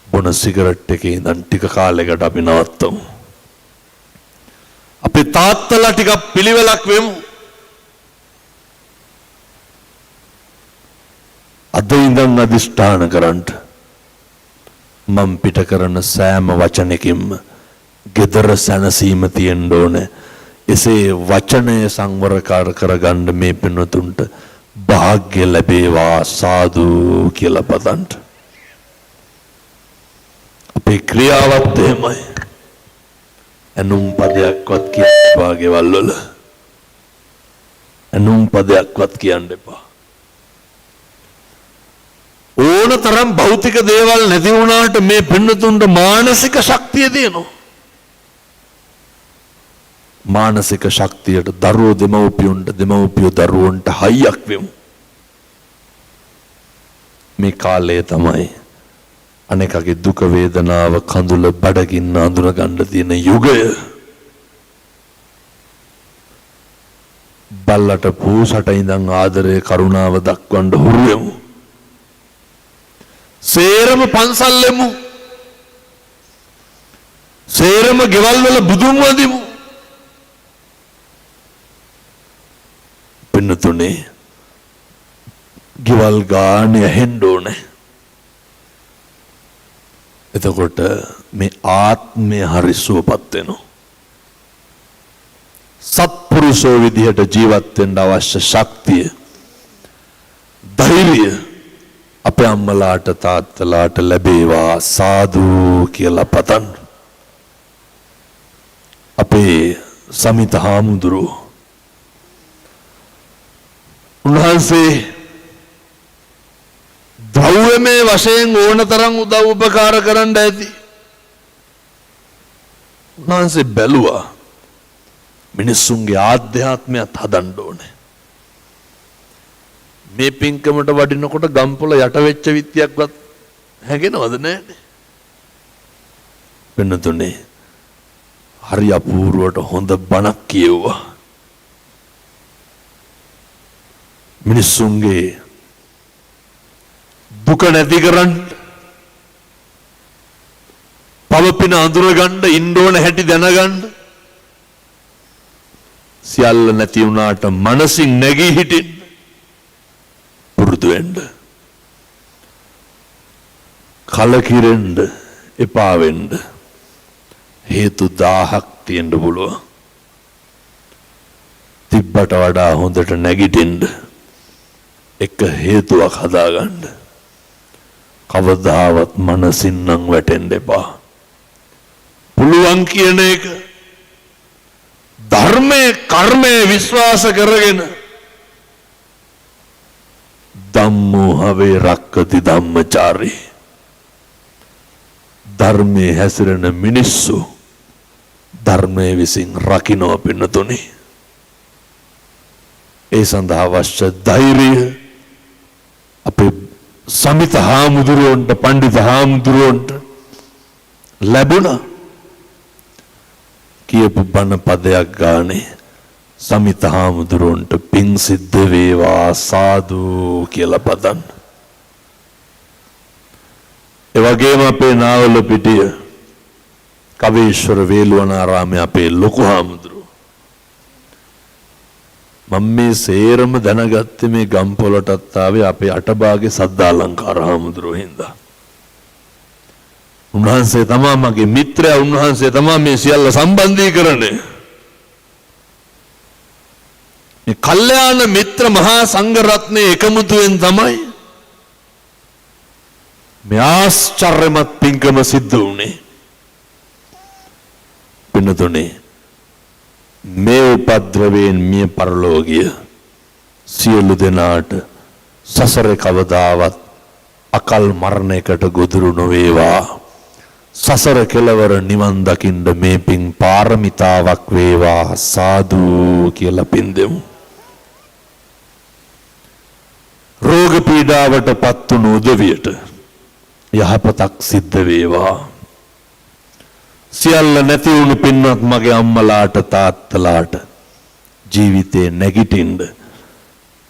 බොන සිගරට් එකේ ඉඳන් ටික කාලයකට අපි නවත්තමු. අපේ තාත්තලා ටිකක් පිළිවෙලක් වෙමු. අද ඉඳන් අදිෂ්ඨාන කරන්න මම පිට කරන සෑම වචනකින්ම gedara සැනසීම තියෙන්න ඕනේ. එසේ වචනය සංවරකාර කරගන්න මේ පින්වතුන්ට වාග්ය ලැබේවා සාදු කියලා පතන්න. අපේ ක්‍රියාවත් එහෙමයි. එනුම් පදයක්වත් කියන්න එපා ගෙවල් වල. එනුම් පදයක්වත් කියන්න එපා. ඕන තරම් භෞතික දේවල් නැති වුණාට මේ පින්නතුන්ට මානසික ශක්තිය තියෙනවා. මානසික ශක්තියට දරුවෝ දෙමව්පියන්ට දෙමව්පියෝ දරුවන්ට හයියක් වෙමු. මේ කාලය තමයි අනේකගේ දුක වේදනාව කඳුල බඩගින්න අඳුන ගන්න තියෙන යුගය. බල්ලට පූසට ඉඳන් ආදරය කරුණාව දක්වන්න හුරු වෙමු. සේරම පන්සල්ෙමු. සේරම ගෙවල් වල බුදුන් වදිමු. පින්නතුනේ ගෙවල් ගානේ ඇහෙන්න ඕනේ. එතකොට මේ ආත්මය හරි සුවපත් වෙනවා. සත්පුරුෂෝ විදිහට ජීවත් වෙන්න අවශ්‍ය ශක්තිය ධෛර්යය අපේ අම්මලාට තාත්තලාට ලැබේවා සාදු කියලා පතන්න. අපේ සමිත හාමුදුරුවෝ උන්වහන්සේ ද්‍රව්‍යමය වශයෙන් ඕන තරම් උදව් උපකාර කරන්න ඇති. උන්වහන්සේ බැලුවා මිනිස්සුන්ගේ ආධ්‍යාත්මයත් හදන්න ඕනේ. මේ පින්කමට වඩිනකොට ගම්පොළ යට වෙච්ච විත්තියක්වත් හැගෙනවද නැන්නේ? වෙනතුනේ හරි අපූර්වට හොඳ බණක් කියෙව්වා. මිනිස්සුන්ගේ දුක නැති කරන්න, පවපින අඳුරගන්න, ඉන්න ඕන හැටි දැනගන්න, සියල්ල නැති වුණාට මනසින් නැගී හිටින්න පුරුදු වෙන්න. කලකිරෙන්න එපා වෙන්න. හේතු 1000ක් තියෙන්න පුළුවන්. තිබ්බට වඩා හොඳට නැගිටින්න එක හේතුවක් හදාගන්න. කවදාවත් මනසින් නම් වැටෙන්න එපා. පුළුවන් කියන එක ධර්මයේ කර්මයේ විශ්වාස කරගෙන ධම්මෝ හවේ රක්කති ධම්මචාරී ධර්මයේ හැසිරෙන මිනිස්සු ධර්මයේ විසින් රකින්න පින්නතුනි. ඒ සඳහා අවශ්‍ය ධෛර්යය අපේ සමිත හාමුදුරුවන්ට පඬිත හාමුදුරුවන්ට ලැබුණා. කියපු බණ පදයක් ගානේ සමිත හාමුදුරුවන්ට පිං සිද්ධ වේවා සාදු කියලා පදන්න. ඒ වගේම අපේ නාවල පිටිය කවේශ්වර වේළුවනාරාමයේ අපේ ලොකු හාමුදුරුවෝ මම මේ සේරම දැනගත්තේ මේ ගම්පොළටත් ආවේ අපේ අටභාගේ සද්දාලංකාර හාමුදුරුවෝ හින්දා. උන්වහන්සේ තමයි මගේ මිත්‍රයා, උන්වහන්සේ තමයි මේ සියල්ල සම්බන්ධීකරණය. මේ කල්යාණ මිත්‍ර මහා සංඝ රත්නයේ එකමුතුවෙන් තමයි මේ ආශ්චර්යමත් පින්කම සිද්ධ වුණේ. පින්නතුනේ මේ උපද්‍රවයෙන් මිය පරලෝකීය සියලු දෙනාට සසරේ කවදාවත් අකල් මරණයකට ගොදුරු නොවේවා. සසර කෙලවර නිවන් දකින්න මේ පින් පාරමිතාවක් වේවා සාදු කියලා පින් දෙමු. රෝග පීඩාවට පත් වුණු උදවියට යහපතක් සිද්ධ වේවා. සියල්ල නැති වුණු පින්වත් මගේ අම්මලාට තාත්තලාට ජීවිතේ නැගිටින්න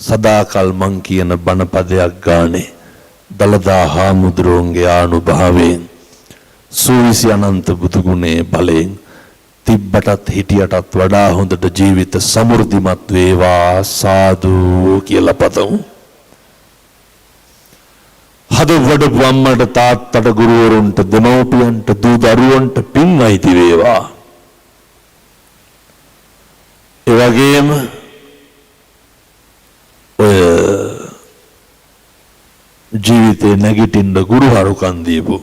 සදාකල් මං කියන බණ පදයක් ගානේ දලදා හාමුදුරුවන්ගේ ආනුභාවයෙන් සූවිසි අනන්ත බුදුගුණේ බලයෙන් තිබ්බටත් හිටියටත් වඩා හොඳට ජීවිත සමෘද්ධිමත් වේවා සාදු කියලා පතමු. හද වඩපු අම්මට තාත්තට ගුරුවරුන්ට දෙමව්පියන්ට දූ දරුවන්ට පින් අයිති වේවා. ඒ වගේම ඔය ජීවිතේ නැගිටින්න ගුරුහරුකම් දීපු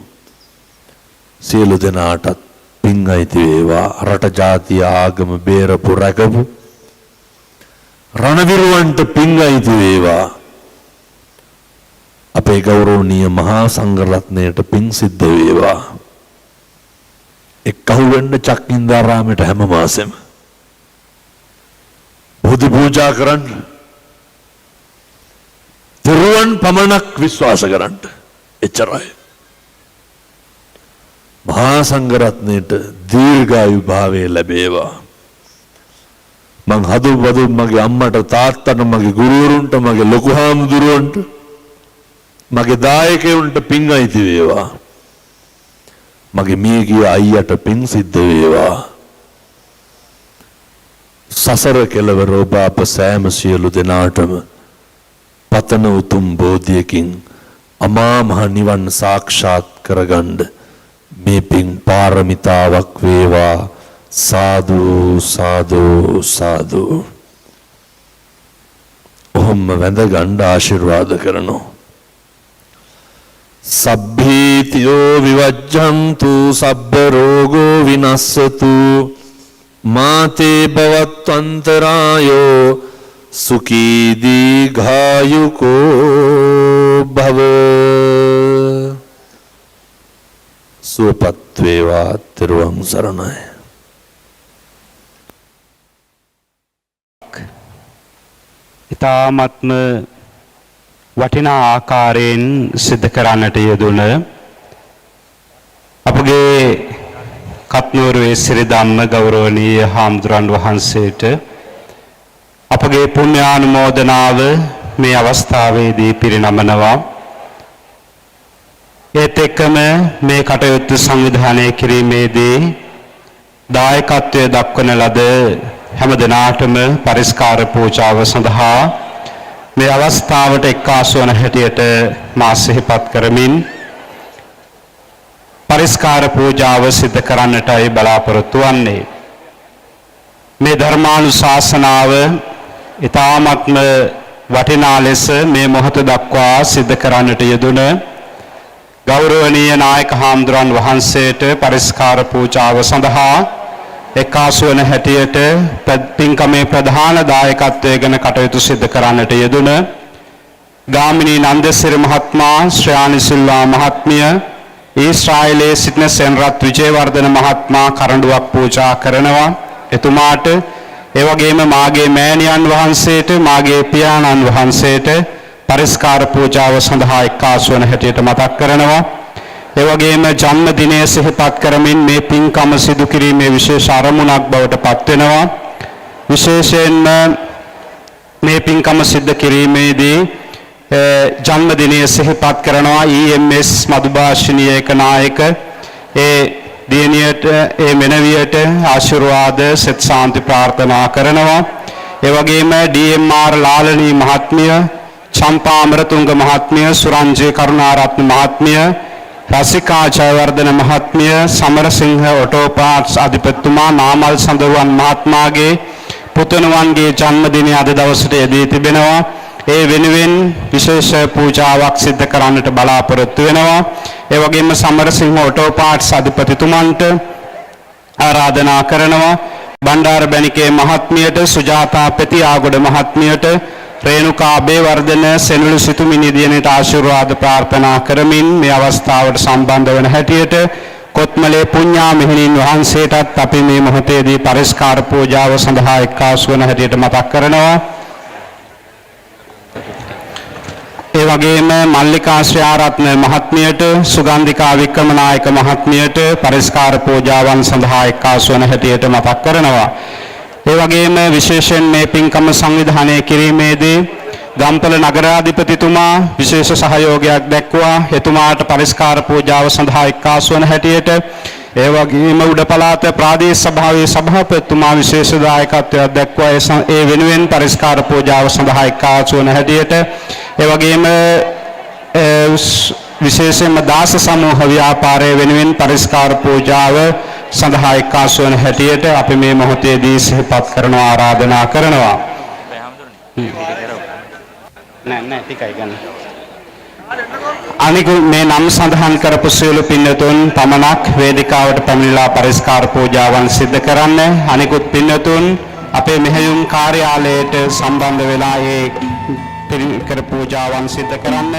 සියලු දෙනාටත් පින් අයිති වේවා. රට ජාතිය ආගම බේරපු රැකපු රණවිරුවන්ට පින් අයිති වේවා. අපේ ගෞරවනීය මහා සංඝරත්නයට පින් සිද්ධ වේවා. එක්කහු වෙන්න චක්කින්දාරාමයට හැම මාසෙම බුදු පූජා කරන්න, දරුවන් පමණක් විශ්වාස කරන්න. එච්චරයි. මහා සංඝරත්නයට දීර්ඝායු භාවය ලැබේවා. මං හදුවදු මගේ අම්මට තාත්තට මගේ ගුරුවරුන්ට මගේ ලොකු හාමුදුරුවන්ට මගේ දායකයන්ට පින් අයිති වේවා. මගේ මියගිය අයියට පින් සිද්ධ වේවා. සසර කෙලවර ඔබ අප සෑම සියලු දෙනාටම පතන උතුම් බෝධියකින් අමා මහ නිවන් සාක්ෂාත් කරගන්න මේ පින් පාරමිතාවක් වේවා. සාදු සාදු සාදු. ඔහොම වැඳ ගන්න ආශිර්වාද කරනවා. සබ්බීතියෝ විවජ්ජන්තු සබ්බ රෝගෝ විනස්සතු මාතේ භවත්වන්තරායෝ සුඛී දීඝායුකෝ භව. සුවපත් වේවා. තෙරුවන් සරණයි. ඊ타ත්ම වටිනා ආකාරයෙන් සිද්ධ කරන්නට යෙදුන අපගේ කත්නෝරුවේ සිරි ධම්ම ගෞරවනීය හාමුදුරන් වහන්සේට අපගේ පුණ්‍යානුමෝදනාව මේ අවස්ථාවේදී පිරිනමනවා. ඒත් එක්කම මේ කටයුතු සංවිධානය කිරීමේදී දායකත්වයේ දක්වන ලද හැම දිනාටම පරිස්කාර පූජාව සඳහා මේ අවස්ථාවට එක්කාසු වන හැටියට මා සිහිපත් කරමින් පරිස්කාර පූජාව සිදු කරන්නටයි බලාපොරොත්තු වන්නේ. මේ ධර්මානුශාසනාව ඊ타ත්ම වටිනා ලෙස මේ මොහොත දක්වා සිදු කරන්නට යෙදුන ගෞරවනීය නායක හාමුදුරන් වහන්සේට පරිස්කාර පූජාව සඳහා එක්කාසු වන හැටියට පින්කමේ ප්‍රධාන දායකත්වයේ ගැන කටයුතු සිදු කරන්නට යෙදුන ගාමිණී නන්දසිරි මහත්මයා, ශ්‍රයානි සිල්වා මහත්මිය, ඊශ්‍රායලයේ සිටින සෙන්රත් විජේවර්ධන මහත්මයා කරඬුවක් පූජා කරනවා. එතුමාට ඒ වගේම මාගේ මෑණියන් වහන්සේට, මාගේ පියාණන් වහන්සේට පරිස්කාර පූජාව සඳහා එක්කාසු වන හැටියට මතක් කරනවා. ඒ වගේම ජන්මදිනය සිහිපත් කරමින් මේ පින්කම සිදු කිරීමේ විශේෂ අරමුණක් බවට පත් වෙනවා. විශේෂයෙන්ම මේ පින්කම සිදු කිරීමේදී ජන්මදිනය සිහිපත් කරනවා EMS මధుභාෂිනී ඒකනායක ඒ දියණියට ඒ මෙනවියට ආශිර්වාද සෙත් සාන්ති ප්‍රාර්ථනා කරනවා. ඒ වගේම DMR ලාලනී මහත්මිය, චම්පා අමරතුංග මහත්මිය, සුරංජේ කරුණාරත්න මහත්මිය, රසිකා ජයවර්ධන මහත්මිය, සමරසිංහ ඔටෝ පාර්ට්ස් අධිපතිතුමා, නාමල් සඳරුවන් මහත්මයාගේ පුතුණුවන්ගේ ජන්මදිනය අද දවසට යෙදී තිබෙනවා. ඒ වෙනුවෙන් විශේෂ පූජාවක් සිදු කරන්නට බලාපොරොත්තු වෙනවා. ඒ වගේම සමරසිංහ ඔටෝ පාර්ට්ස් අධිපතිතුමන්ට ආරාධනා කරනවා. බණ්ඩාර බැනිකේ මහත්මියට, සුජාතා පෙතිආගොඩ මහත්මියට, රේණුකා අබේවර්ධන සෙනුළු සිතුමිණි දියණියට ආශිර්වාද ප්‍රාර්ථනා කරමින් මේ අවස්ථාවට සම්බන්ධ වන හැටියට කොත්මලේ පුඤ්ඤා මෙහෙණින් වහන්සේටත් අපි මේ මොහොතේදී පරිස්කාර පූජාව සඳහා එක්කාසු වන හැටියට මතක් කරනවා. ඒ වගේම මල්ලිකා ශ්‍රියාරත්න මහත්මියට, සුගන්ධිකා වික්‍රමනායක මහත්මියට පරිස්කාර පූජාවන් සඳහා එක්කාසු වන හැටියට මතක් කරනවා. ඒ වගේම විශේෂයෙන් මේ පින්කම සංවිධානය කිරීමේදී ගම්පල නගරාධිපතිතුමා විශේෂ සහයෝගයක් දැක්වුවා. එතුමාට පරිස්කාර පූජාව සඳහා එක්කාසු වන හැටියට, ඒ වගේම උඩ පළාත ප්‍රාදේශ සභාවේ සභාපතිතුමා විශේෂ දායකත්වයක් දැක්වුවා. ඒ වෙනුවෙන් පරිස්කාර පූජාව සඳහා එක්කාසු වන හැටියට, ඒ වගේම විශේෂයෙන්ම දාස සමූහ ව්‍යාපාරයේ වෙනුවෙන් පරිස්කාර පූජාව සඳහා එක්කාසු වන හැටියට අපි මේ මොහොතේදී සිහිපත් කරනවා, ආරාධනා කරනවා. නෑ ටිකයි ගන්න. අනිකුත් මේ නම් සඳහන් කරපු සියලු පින්නතුන් පමණක් වේදිකාවට පැමිණලා පරිස්කාර පූජාවන් සිදු කරන්න. අනිකුත් පින්නතුන් අපේ මෙහෙයුම් කාර්යාලයට සම්බන්ධ වෙලා ඒ පිරිකර පූජාවන් සිදු කරන්න.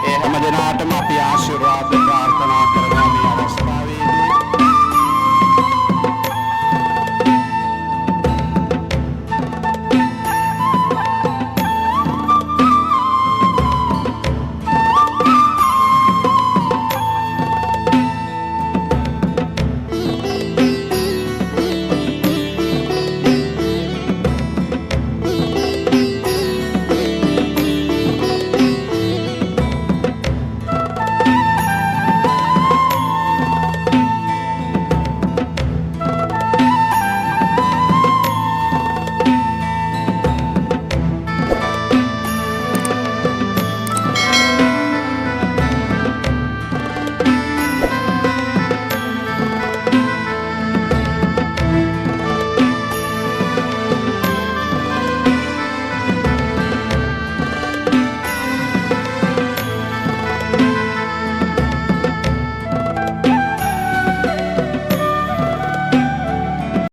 ඒ හැම දිනාටම අපි ආශිර්වාද ප්‍රාර්ථනා කරනවා.